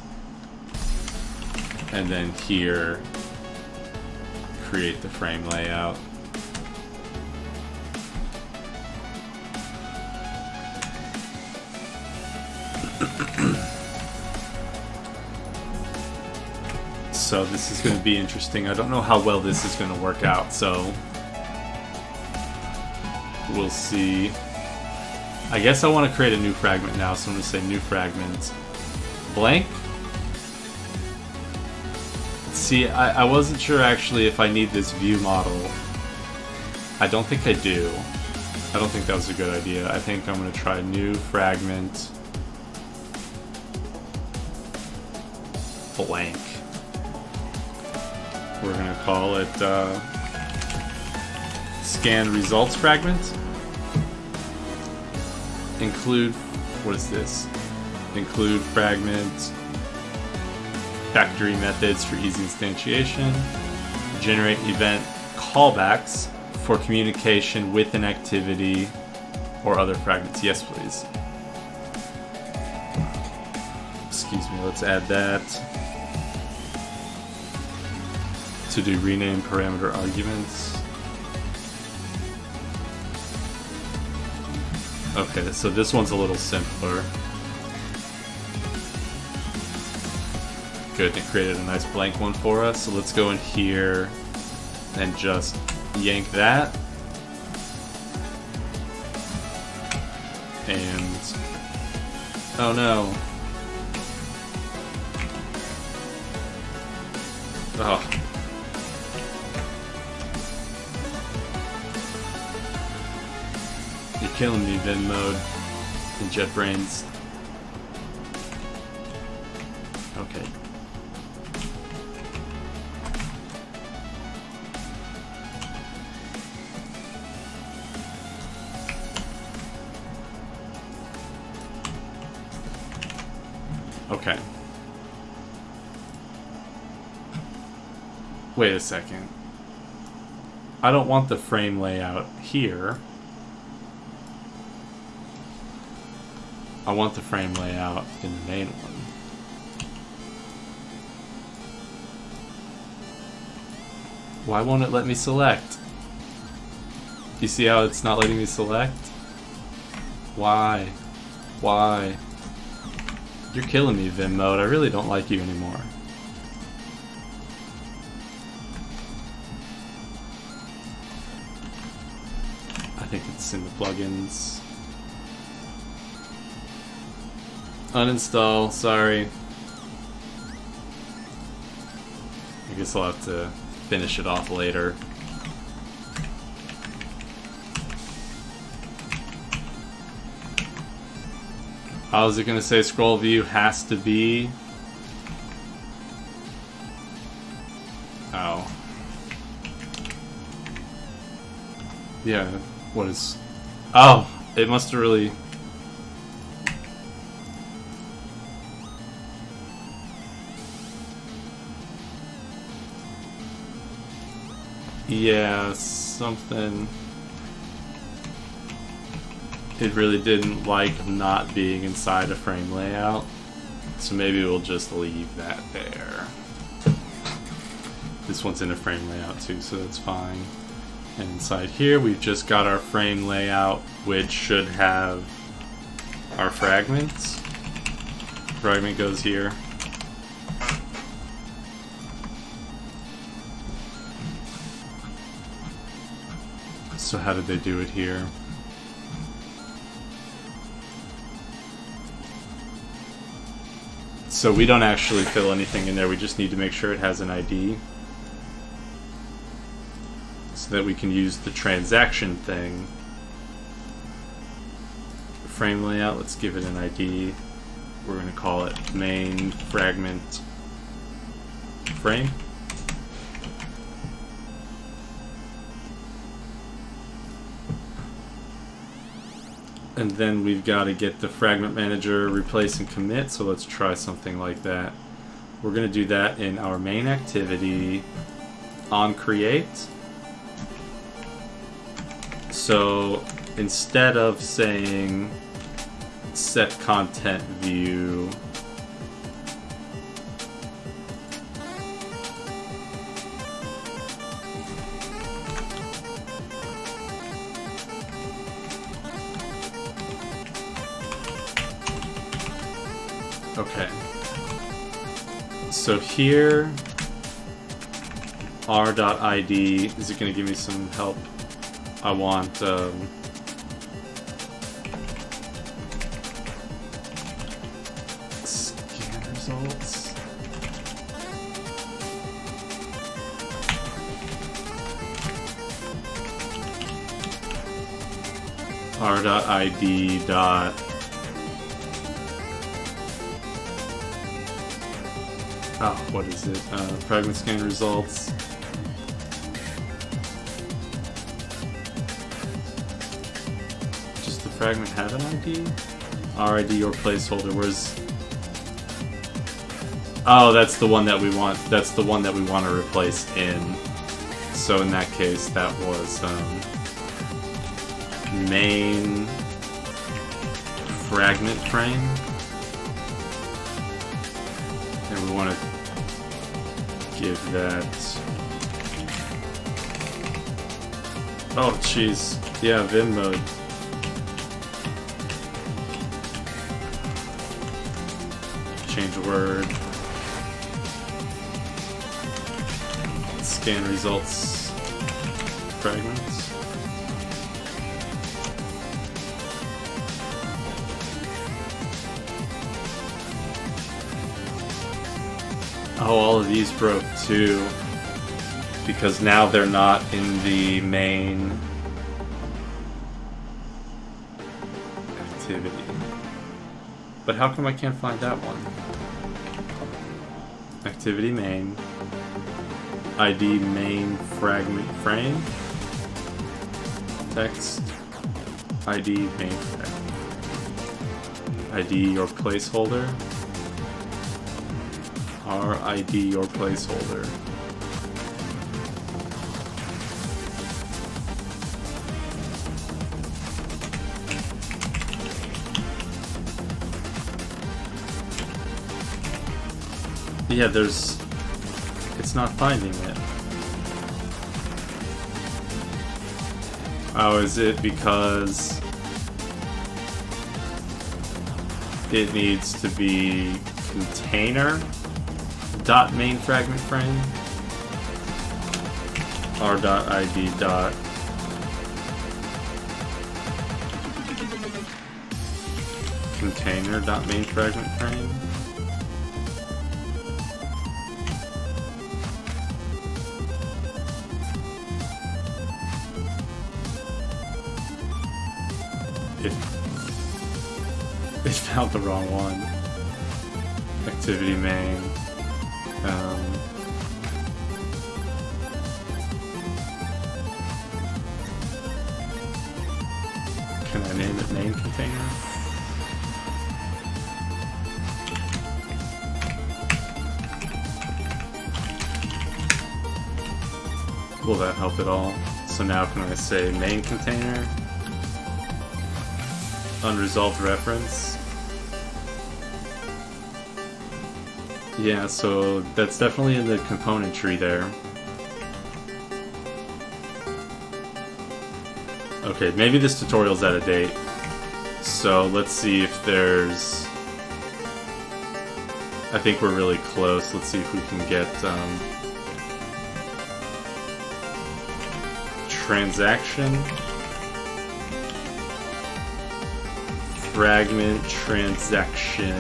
and then here create the frame layout. So this is going to be interesting. I don't know how well this is going to work out, so we'll see. I guess I want to create a new fragment now, so I'm going to say new fragment blank. See, I wasn't sure actually if I need this view model. I don't think I do. I don't think that was a good idea. I think I'm going to try new fragment blank. We're going to call it scan results fragment. Include, what is this? Include fragment, factory methods for easy instantiation, generate event callbacks for communication with an activity or other fragments. Yes, please. Excuse me, let's add that. To do rename parameter arguments. Okay, so this one's a little simpler. Good, it created a nice blank one for us. So let's go in here and just yank that. And oh no. Oh. You're killing me, Vin mode and JetBrains. Okay. Okay. Wait a second. I don't want the frame layout here. I want the frame layout in the main one. Why won't it let me select? You see how it's not letting me select? Why? Why? You're killing me, Vim mode. I really don't like you anymore. I think it's in the plugins. Uninstall, sorry. I guess I'll have to finish it off later. How is it gonna say scroll view has to be? Oh. Yeah, what is... Oh, it must have really... Yeah, something... It really didn't like not being inside a frame layout, so maybe we'll just leave that there. This one's in a frame layout too, so that's fine. And inside here we've just got our frame layout, which should have our fragments. Fragment goes here. So how did they do it here? So we don't actually fill anything in there, we just need to make sure it has an ID. So that we can use the transaction thing. Frame layout, let's give it an ID. We're going to call it main fragment frame. And then we've got to get the fragment manager, replace and commit, so let's try something like that. We're going to do that in our main activity on create. So instead of saying set content view, okay. So here r.id. Is it going to give me some help? I want scan results. r.id dot what is it? Fragment scan results. Does the fragment have an ID? RID or placeholder. Where's... Oh, that's the one that we want. That's the one that we want to replace in. So in that case, that was main fragment frame. And we want to give that... Oh, jeez. Yeah, Vim mode. Change word. Scan results. Fragments. Oh, all of these broke too, because now they're not in the main activity. But how come I can't find that one? Activity main, ID main fragment frame, text, ID main fragment, ID your placeholder. RID or placeholder. Yeah, there's... It's not finding it. Oh, is it because it needs to be container dot main fragment frame r.id dot container dot main fragment frame. It found the wrong one. Activity main. Can I name it main container? Will that help at all? So now can I say main container? Unresolved reference? Yeah, so that's definitely in the component tree there. Okay, maybe this tutorial's out of date. So let's see if there's... I think we're really close. Let's see if we can get transaction, fragment, transaction,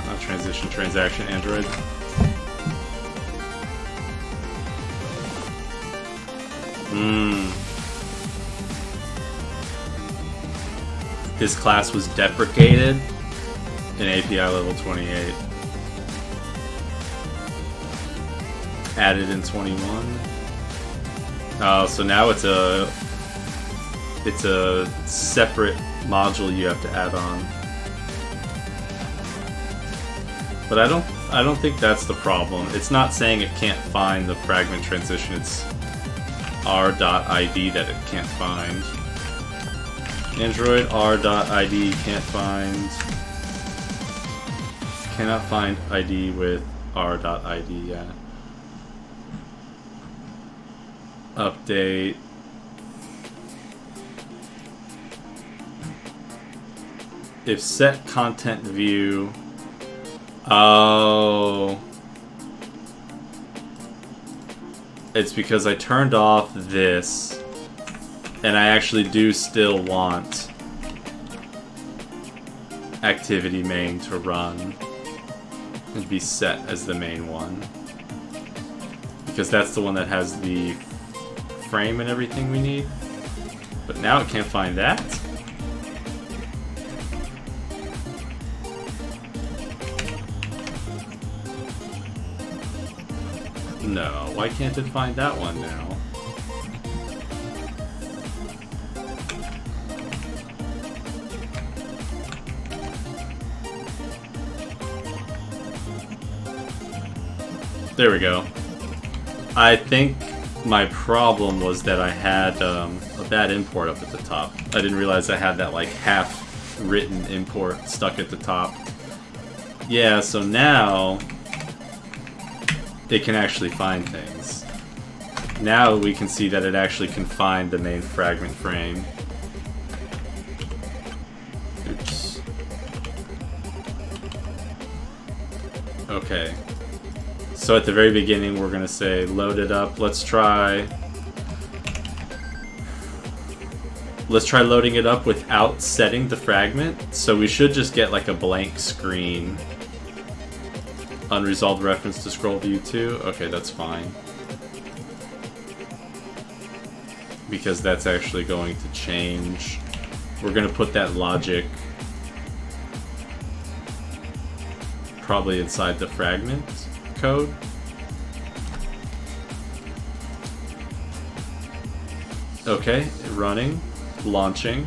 not transition, transaction, Android. This class was deprecated in API level 28. Added in 21. Oh, so now it's a separate module you have to add on. But I don't think that's the problem. It's not saying it can't find the fragment transition. It's r.id that it can't find. Android r.id can't find. Cannot find ID with r.id, yeah. Update. If set content view. Oh. it's because I turned off this, and I actually do still want activity main to run and be set as the main one. Because that's the one that has the frame and everything we need. But now it can't find that. No, why can't it find that one now? There we go. I think my problem was that I had a bad import up at the top. I didn't realize I had that like half-written import stuck at the top. Yeah, so now it can actually find things. Now we can see that it actually can find the main fragment frame. Oops. Okay. So at the very beginning we're gonna say load it up. Let's try loading it up without setting the fragment. So we should just get like a blank screen. Unresolved reference to scroll view 2. Okay, that's fine. Because that's actually going to change. We're going to put that logic probably inside the fragment code. Okay, running, launching.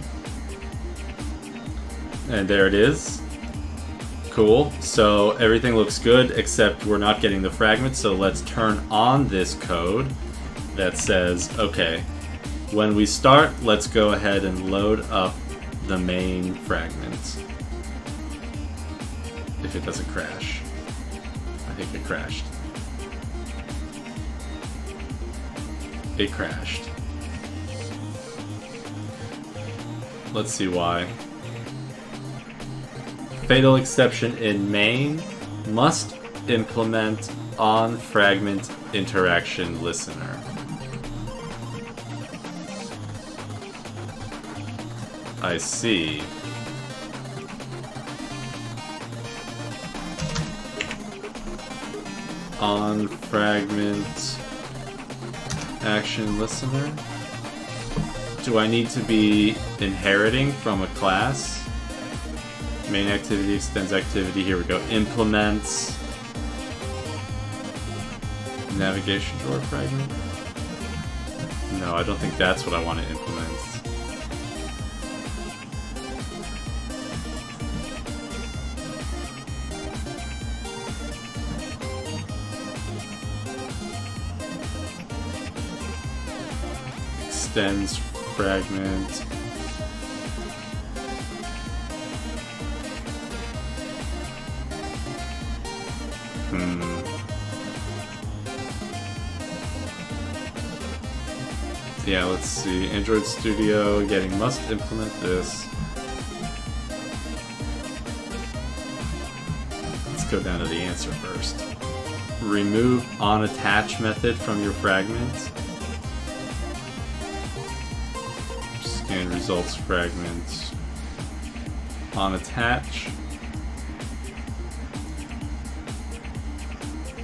And there it is. Cool, so everything looks good except we're not getting the fragment, so let's turn on this code that says, okay, when we start, let's go ahead and load up the main fragment. If it doesn't crash. I think it crashed. It crashed. Let's see why. Fatal exception in main must implement on fragment interaction listener. I see. On fragment action listener. Do I need to be inheriting from a class? Main activity extends activity. Here we go. Implements navigation drawer fragment. No, I don't think that's what I want to implement. Extends fragment. Yeah, let's see. Android Studio getting must implement this. Let's go down to the answer first. Remove onAttach method from your fragment. Scan results fragment. OnAttach.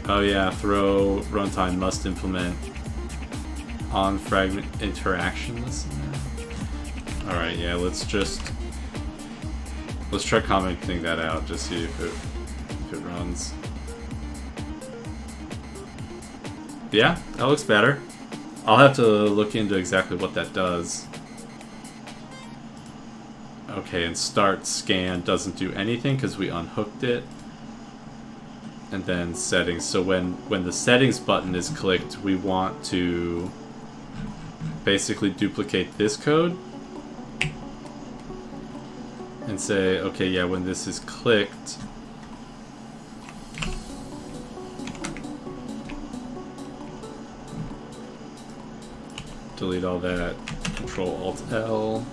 Oh yeah, throw runtime must implement on fragment interaction listener. Alright, yeah, let's try commenting that out, just see if it runs. Yeah, that looks better. I'll have to look into exactly what that does. Okay, and start scan doesn't do anything because we unhooked it. And then settings. So when the settings button is clicked, we want to basically duplicate this code and say, okay, yeah, when this is clicked, delete all that, Control-Alt-L.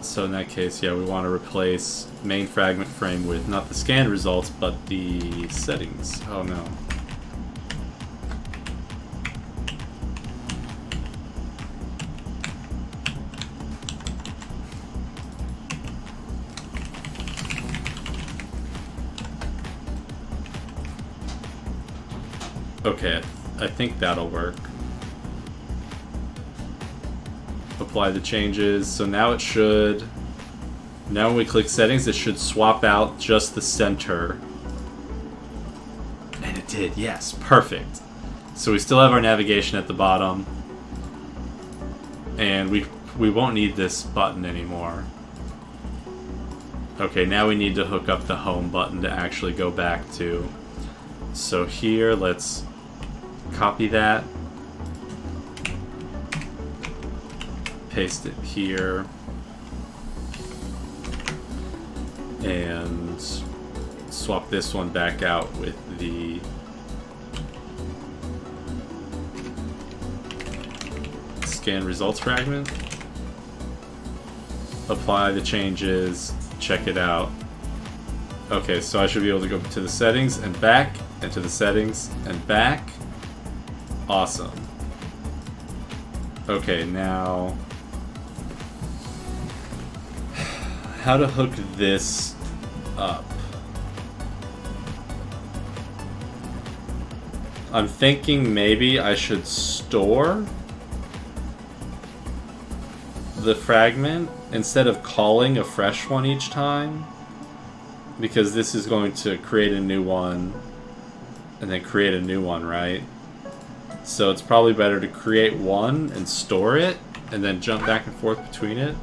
So in that case, yeah, we want to replace main fragment frame with not the scan results, but the settings. Oh no. Okay, I think that'll work. Apply the changes. So now it should... Now when we click settings, it should swap out just the center. And it did, yes, perfect. So we still have our navigation at the bottom. And we won't need this button anymore. Okay, now we need to hook up the home button to actually go back to. So here, let's copy that. Paste it here. And swap this one back out with the scan results fragment. Apply the changes, check it out. Okay, so I should be able to go to the settings and back, and to the settings and back. Awesome. Okay, now how to hook this up. I'm thinking maybe I should store the fragment instead of calling a fresh one each time, because this is going to create a new one and then create a new one, right? So it's probably better to create one and store it and then jump back and forth between it.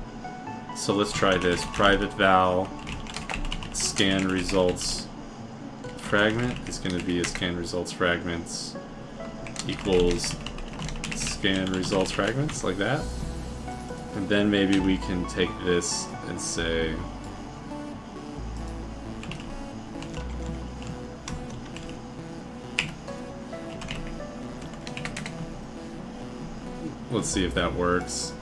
So let's try this. Private val scan results fragment is going to be a scan results fragments equals scan results fragments, like that. And then maybe we can take this and say let's see if that works.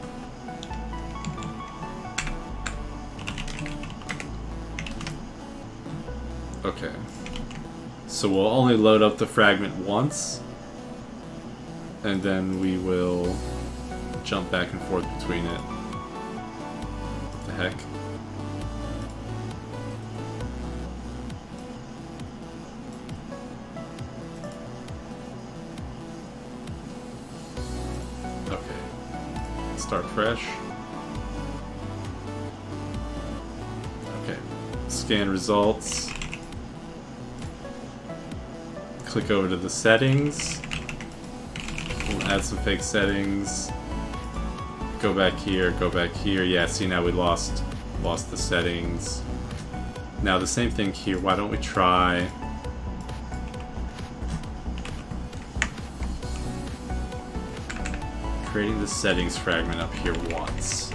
Okay. So we'll only load up the fragment once, and then we will jump back and forth between it. What the heck? Okay. Start fresh. Okay. Scan results. Click over to the settings. We'll add some fake settings. Go back here, go back here. Yeah, see, now we lost the settings. Now the same thing here. Why don't we try creating the settings fragment up here once.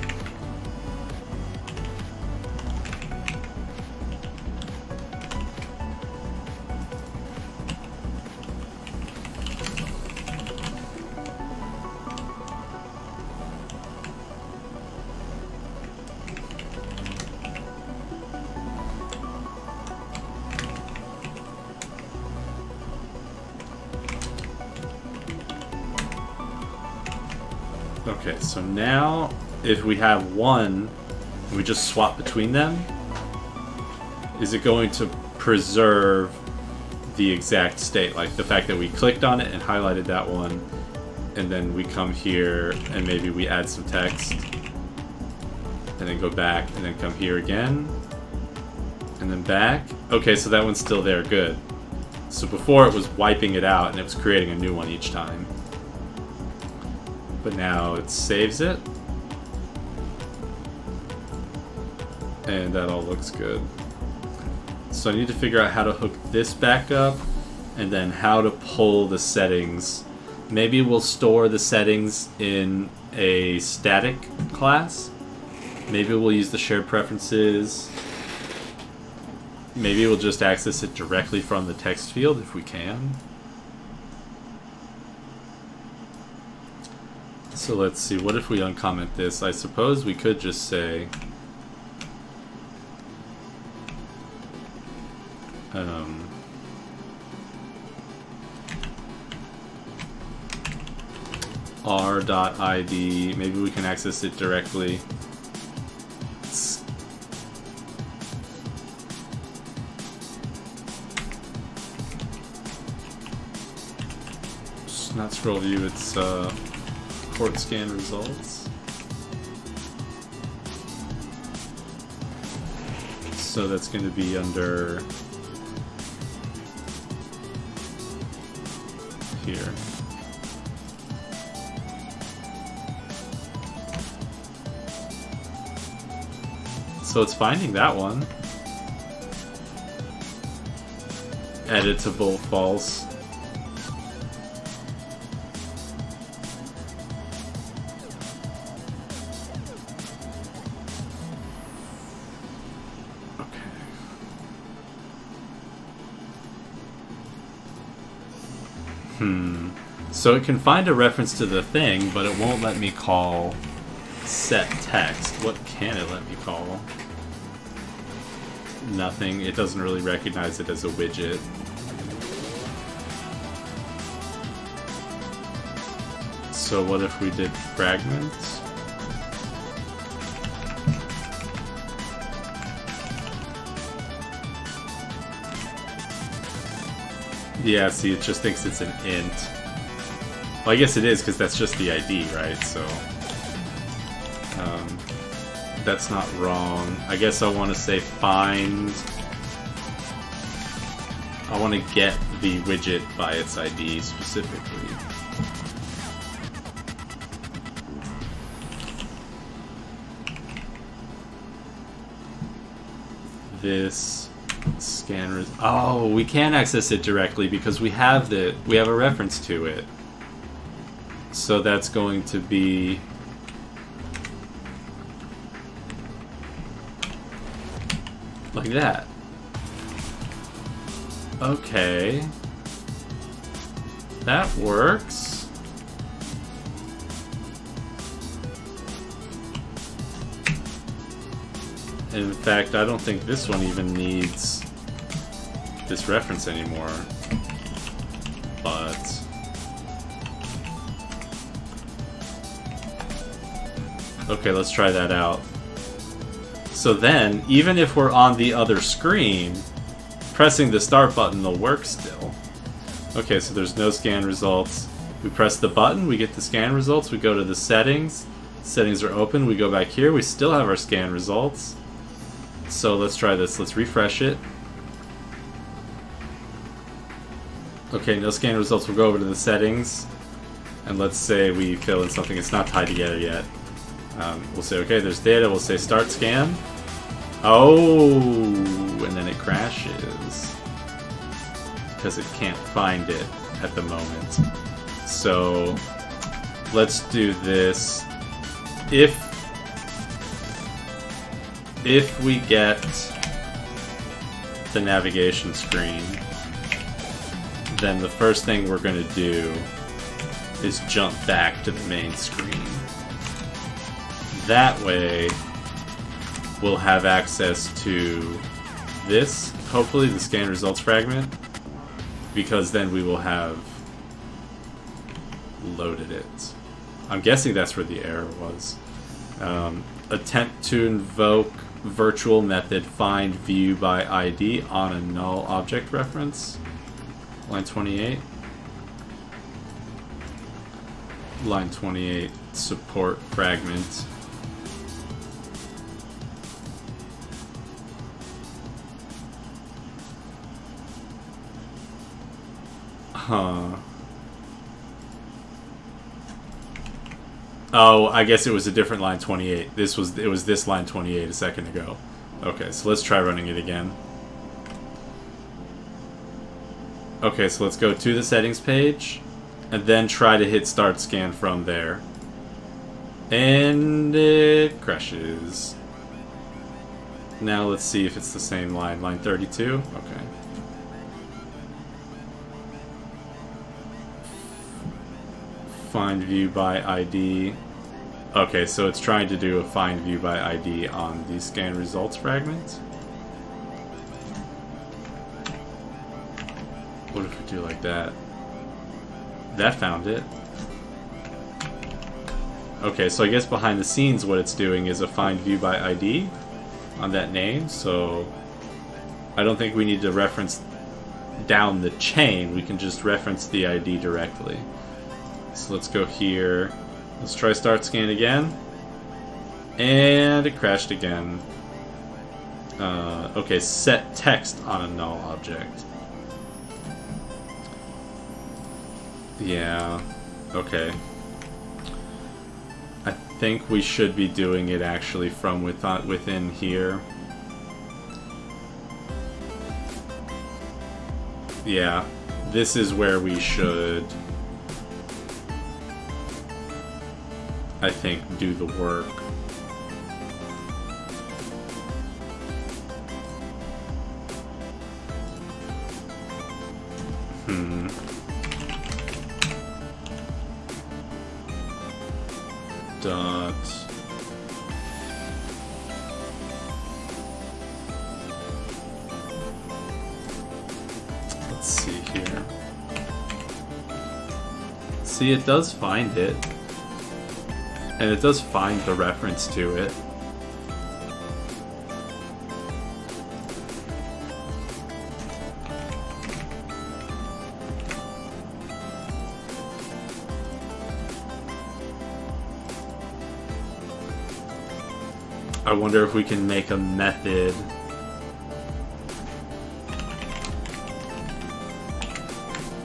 Okay, so now if we have one, we just swap between them, is it going to preserve the exact state? Like the fact that we clicked on it and highlighted that one, and then we come here and maybe we add some text, and then go back, and then come here again, and then back. Okay, so that one's still there, good. So before it was wiping it out and it was creating a new one each time. But now it saves it, and that all looks good. So I need to figure out how to hook this back up, and then how to pull the settings. Maybe we'll store the settings in a static class. Maybe we'll use the shared preferences. Maybe we'll just access it directly from the text field if we can. So let's see, what if we uncomment this? I suppose we could just say r.id, maybe we can access it directly. It's not scroll view, it's port scan results. So that's going to be under here. So it's finding that one. Editable false. So it can find a reference to the thing, but it won't let me call set text. What can it let me call? Nothing. It doesn't really recognize it as a widget. So what if we did fragments? Yeah, see, it just thinks it's an int. Well, I guess it is, because that's just the ID, right? So, that's not wrong. I guess I want to say find... I want to get the widget by its ID specifically. This... scanner. Oh, we can access it directly because we have a reference to it. So that's going to be like that. Okay. That works. In fact, I don't think this one even needs this reference anymore. But okay, let's try that out. So then, even if we're on the other screen, pressing the start button will work still. Okay, so there's no scan results. We press the button, we get the scan results, we go to the settings. Settings are open, we go back here, we still have our scan results. So let's try this, let's refresh it. Okay, no scan results, we'll go over to the settings. And let's say we fill in something, it's not tied together yet. We'll say, okay, there's data, we'll say start scan. Oh, and then it crashes. Because it can't find it at the moment. So, let's do this. If we get the navigation screen, then the first thing we're going to do is jump back to the main screen. That way, we'll have access to this, hopefully the scan results fragment, because then we will have loaded it. I'm guessing that's where the error was. Attempt to invoke virtual method find view by ID on a null object reference. Line 28. Line 28, support fragment. Huh. Oh, I guess it was a different line 28. It was this line 28 a second ago. Okay, so let's try running it again. Okay, so let's go to the settings page and then try to hit start scan from there. And it crashes. Now let's see if it's the same line. Line 32? Okay. Find view by ID. Okay, so it's trying to do a find view by ID on the scan results fragment. What if we do like that? That found it. Okay, so I guess behind the scenes what it's doing is a find view by ID on that name, so I don't think we need to reference down the chain, we can just reference the ID directly. So let's go here. Let's try start scan again. And it crashed again. Okay, set text on a null object. Yeah, okay. I think we should be doing it actually from within here. Yeah, this is where we should, I think, do the work. Dot. Let's see here. See, it does find it. And it does find the reference to it. I wonder if we can make a method.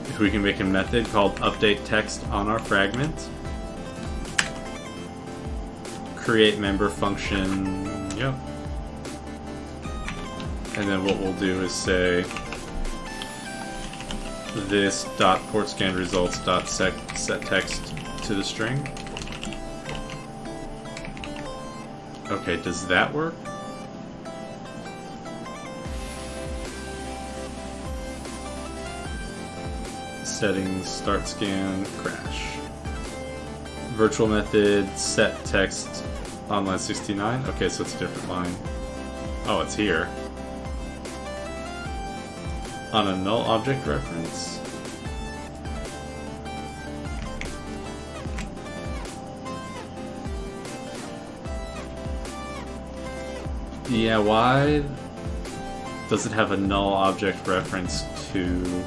If we can make a method called update text on our fragment. Create member function. Yep. And then what we'll do is say this dot port scan results dot set text to the string. Okay, does that work? Settings, start scan, crash. Virtual method, set text on line 69. Okay, so it's a different line. Oh, it's here. On a null object reference. Yeah, why does it have a null object reference to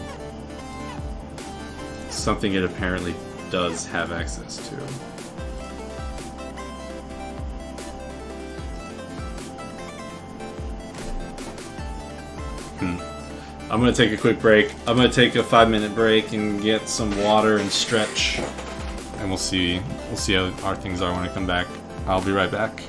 something it apparently does have access to? I'm gonna take a quick break. I'm gonna take a 5-minute break and get some water and stretch, and we'll see how our things are when I come back. I'll be right back.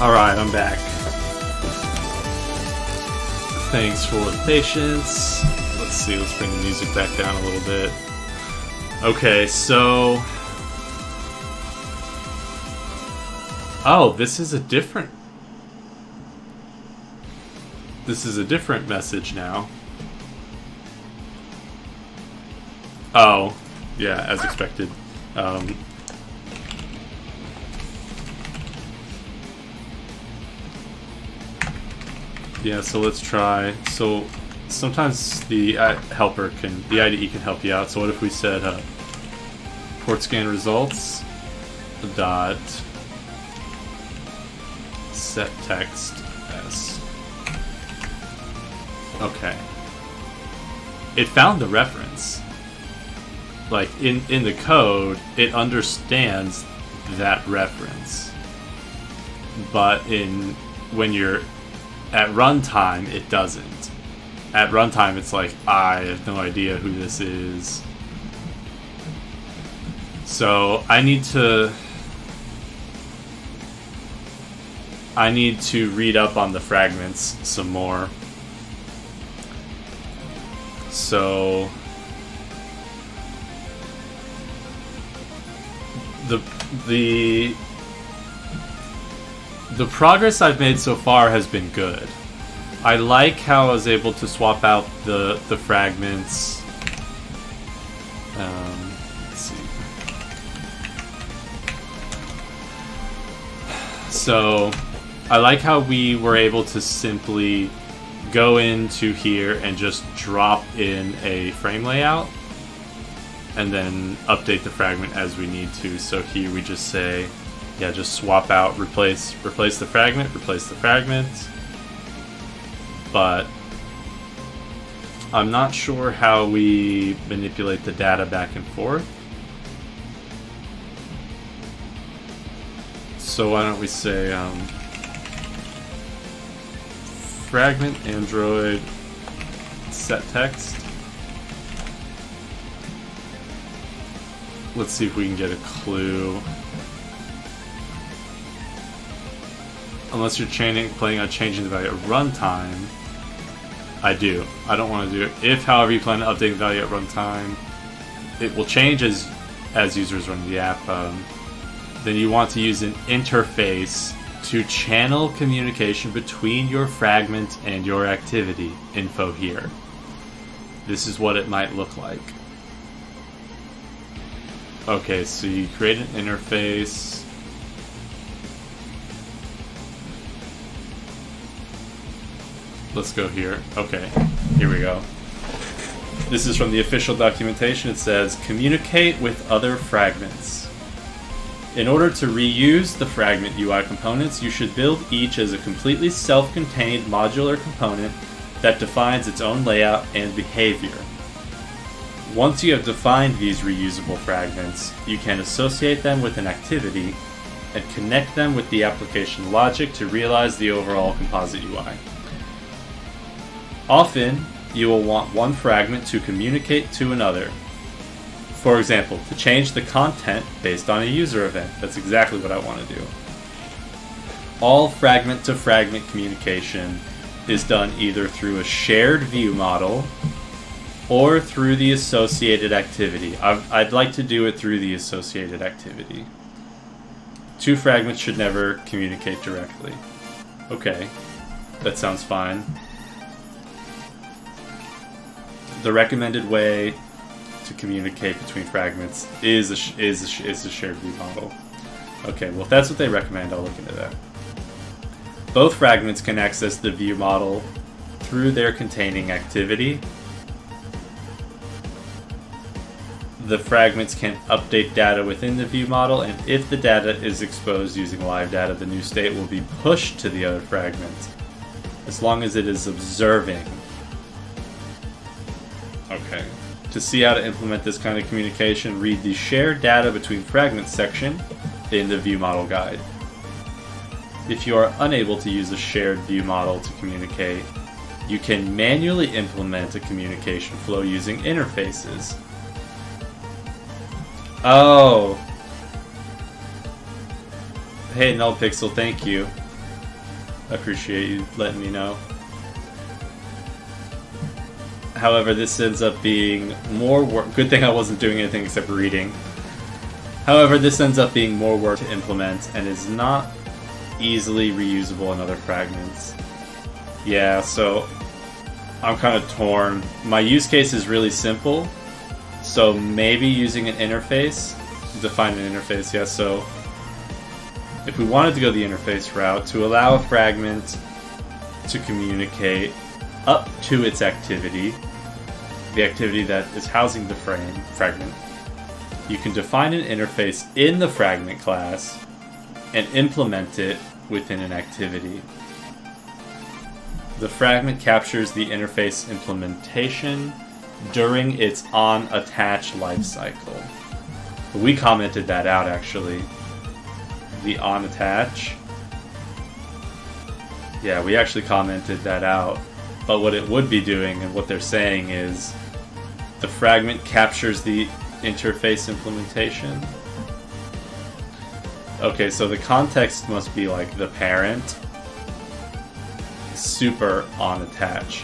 Alright, I'm back. Thanks for the patience. Let's see, let's bring the music back down a little bit. Okay, so... oh, this is a different message now. Oh, yeah, as expected. Yeah, so let's try. So sometimes the helper can, the IDE can help you out. So what if we said port scan results dot set text as. Okay. It found the reference. Like in the code, it understands that reference. But when you're at runtime, it doesn't. At runtime, it's like, I have no idea who this is. So I need to read up on the fragments some more. So the progress I've made so far has been good. I like how I was able to swap out the fragments. Let's see. So I like how we were able to simply go into here and just drop in a frame layout and then update the fragment as we need to. So here we just say, yeah, just swap out, replace the fragment, replace the fragment. But I'm not sure how we manipulate the data back and forth. So why don't we say fragment Android set text. Let's see if we can get a clue. Unless you're planning on changing the value at runtime. I do. I don't want to do it. If, however, you plan to update the value at runtime, it will change as users run the app. Then you want to use an interface to channel communication between your fragment and your activity info here. This is what it might look like. Okay, so you create an interface. Let's go here. Okay, here we go. This is from the official documentation. It says, communicate with other fragments. In order to reuse the fragment UI components, you should build each as a completely self-contained modular component that defines its own layout and behavior. Once you have defined these reusable fragments, you can associate them with an activity and connect them with the application logic to realize the overall composite UI. Often, you will want one fragment to communicate to another. For example, to change the content based on a user event. That's exactly what I want to do. All fragment-to-fragment communication is done either through a shared view model or through the associated activity. I'd like to do it through the associated activity. Two fragments should never communicate directly. Okay, that sounds fine. The recommended way to communicate between fragments is a shared view model. Okay, well if that's what they recommend, I'll look into that. Both fragments can access the view model through their containing activity. The fragments can update data within the view model, and if the data is exposed using live data, the new state will be pushed to the other fragment, as long as it is observing. Okay. To see how to implement this kind of communication, read the Share Data Between Fragments section in the View Model Guide. If you are unable to use a shared view model to communicate, you can manually implement a communication flow using interfaces. Oh! Hey, NullPixel, thank you. I appreciate you letting me know. However, this ends up being more work. Good thing I wasn't doing anything except reading. However, this ends up being more work to implement and is not easily reusable in other fragments. Yeah, so I'm kind of torn. My use case is really simple, so maybe using an interface, define an interface, yeah, so if we wanted to go the interface route, to allow a fragment to communicate up to its activity, the activity that is housing the fragment, you can define an interface in the fragment class and implement it within an activity. The fragment captures the interface implementation during its onAttach lifecycle. We commented that out actually. The onAttach. Yeah, we actually commented that out. But what it would be doing and what they're saying is the fragment captures the interface implementation. Okay, so the context must be like the parent super onAttach.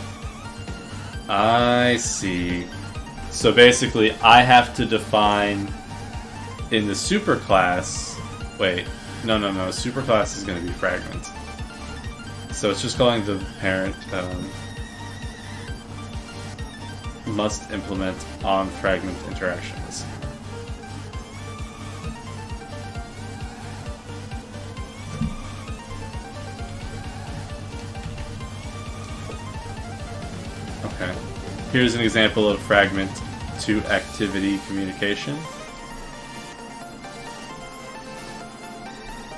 I see. So basically I have to define in the super class, wait, no, super class is going to be fragment. So it's just calling the parent must implement on fragment interaction listener. Okay. Here's an example of fragment to activity communication.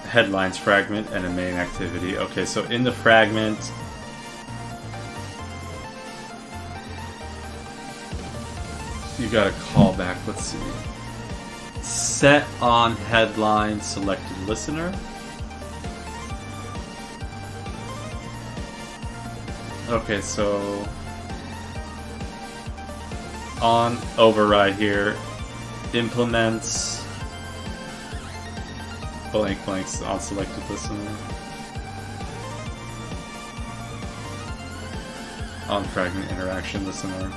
Headlines fragment and a main activity. Okay, so in the fragment, you got a callback. Let's see. Set on headline selected listener. Okay, so on override here implements blanks on selected listener on fragment interaction listener.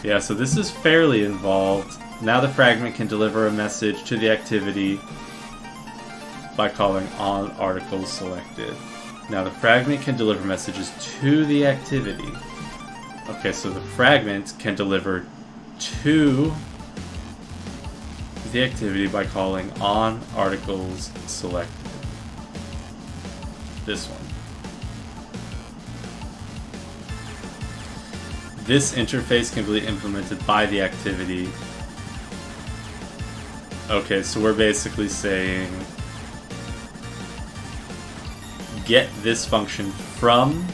Yeah, so this is fairly involved. Now the fragment can deliver a message to the activity by calling on article selected. Now the fragment can deliver messages to the activity. Okay, so the fragment can deliver to the activity by calling on articles selected. This one. This interface can be implemented by the activity. Okay, so we're basically saying get this function from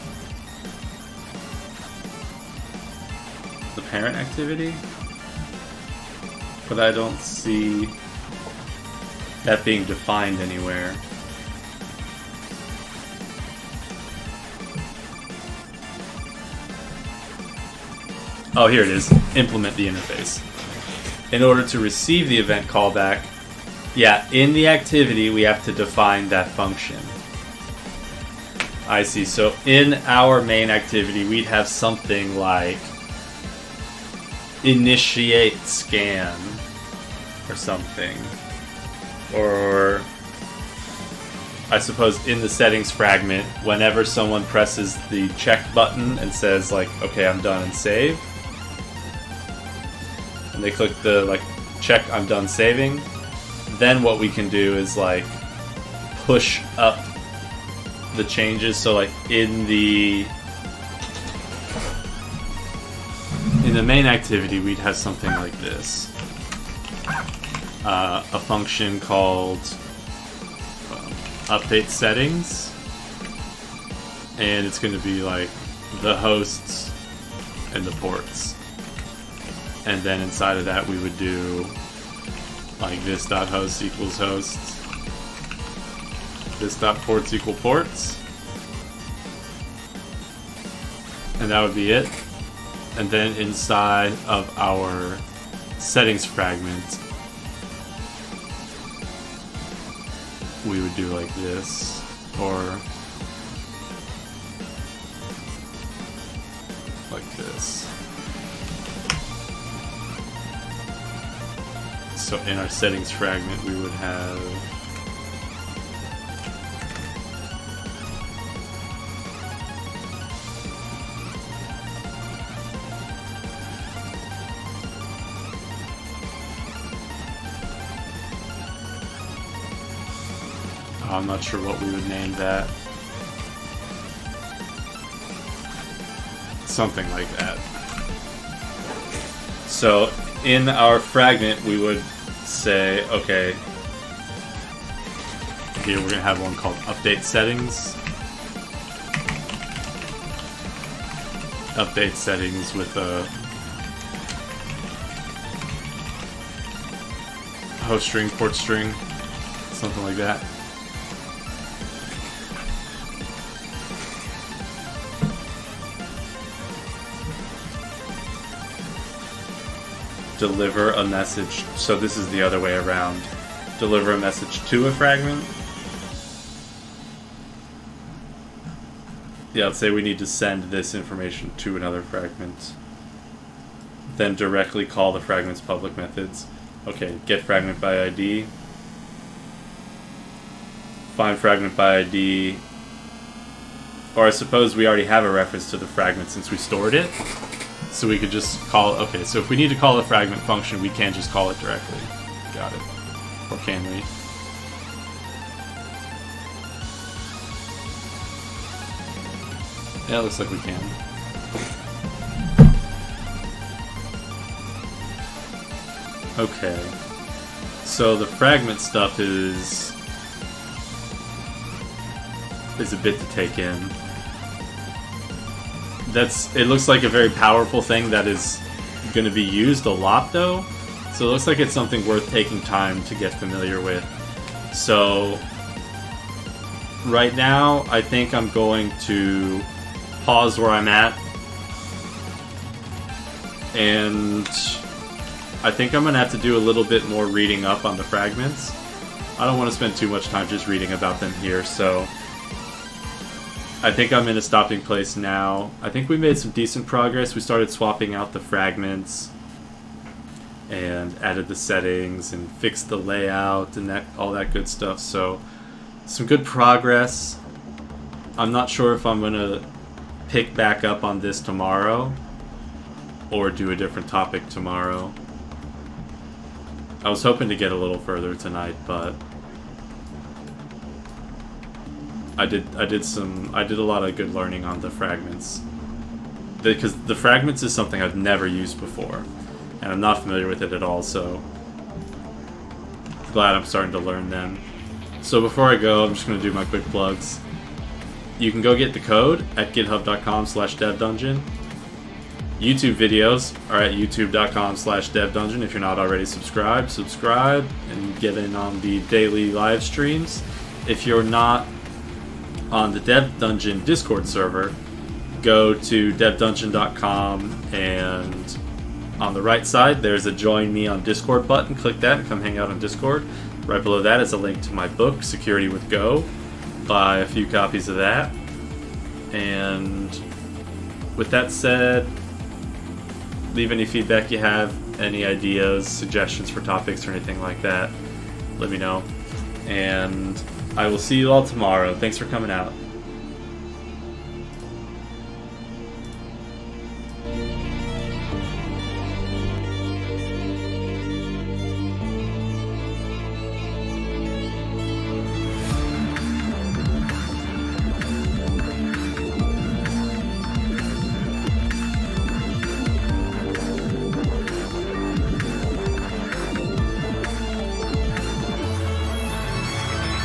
the parent activity, but I don't see that being defined anywhere. Oh, here it is. Implement the interface. In order to receive the event callback, yeah, in the activity we have to define that function. I see. So in our main activity we'd have something like initiate scan or something. Or I suppose in the settings fragment, whenever someone presses the check button and says like, okay, I'm done and save, and they click the like check I'm done saving, then what we can do is like push up the changes. So like in the main activity we'd have something like this, a function called update settings, and it's going to be like the hosts and the ports, and then inside of that we would do like this dot hosts equals hosts, this dot ports equal ports, and that would be it. And then inside of our settings fragment we would do like this, or like this. So in our settings fragment, we would have I'm not sure what we would name that. Something like that. So in our fragment, we would say, okay, here we're going to have one called update settings. Update settings with a host string, port string, something like that. Deliver a message. So this is the other way around. Deliver a message to a fragment. Yeah, let's say we need to send this information to another fragment. Then directly call the fragment's public methods. Okay, get fragment by ID. Find fragment by ID. Or I suppose we already have a reference to the fragment since we stored it. So we could just call, okay, so if we need to call a fragment function, we can just call it directly. Got it. Or can we? Yeah, it looks like we can. Okay. So the fragment stuff is a bit to take in. It looks like a very powerful thing that is going to be used a lot though. So it looks like it's something worth taking time to get familiar with. So right now I think I'm going to pause where I'm at. And I think I'm going to have to do a little bit more reading up on the fragments. I don't want to spend too much time just reading about them here, so I think I'm in a stopping place now. I think we made some decent progress. We started swapping out the fragments and added the settings and fixed the layout and all that good stuff. So some good progress. I'm not sure if I'm gonna pick back up on this tomorrow or do a different topic tomorrow. I was hoping to get a little further tonight, but I did a lot of good learning on the fragments, because the fragments is something I've never used before and I'm not familiar with it at all, so glad I'm starting to learn them. So before I go, I'm just going to do my quick plugs. You can go get the code at github.com/devdungeon. YouTube videos are at youtube.com/devdungeon. If you're not already subscribed, subscribe and get in on the daily live streams. If you're not on the Dev Dungeon Discord server, go to devdungeon.com, and on the right side there's a join me on Discord button. Click that and come hang out on Discord. Right below that is a link to my book, Security with Go. Buy a few copies of that. And with that said, leave any feedback you have, any ideas, suggestions for topics or anything like that. Let me know. And I will see you all tomorrow. Thanks for coming out.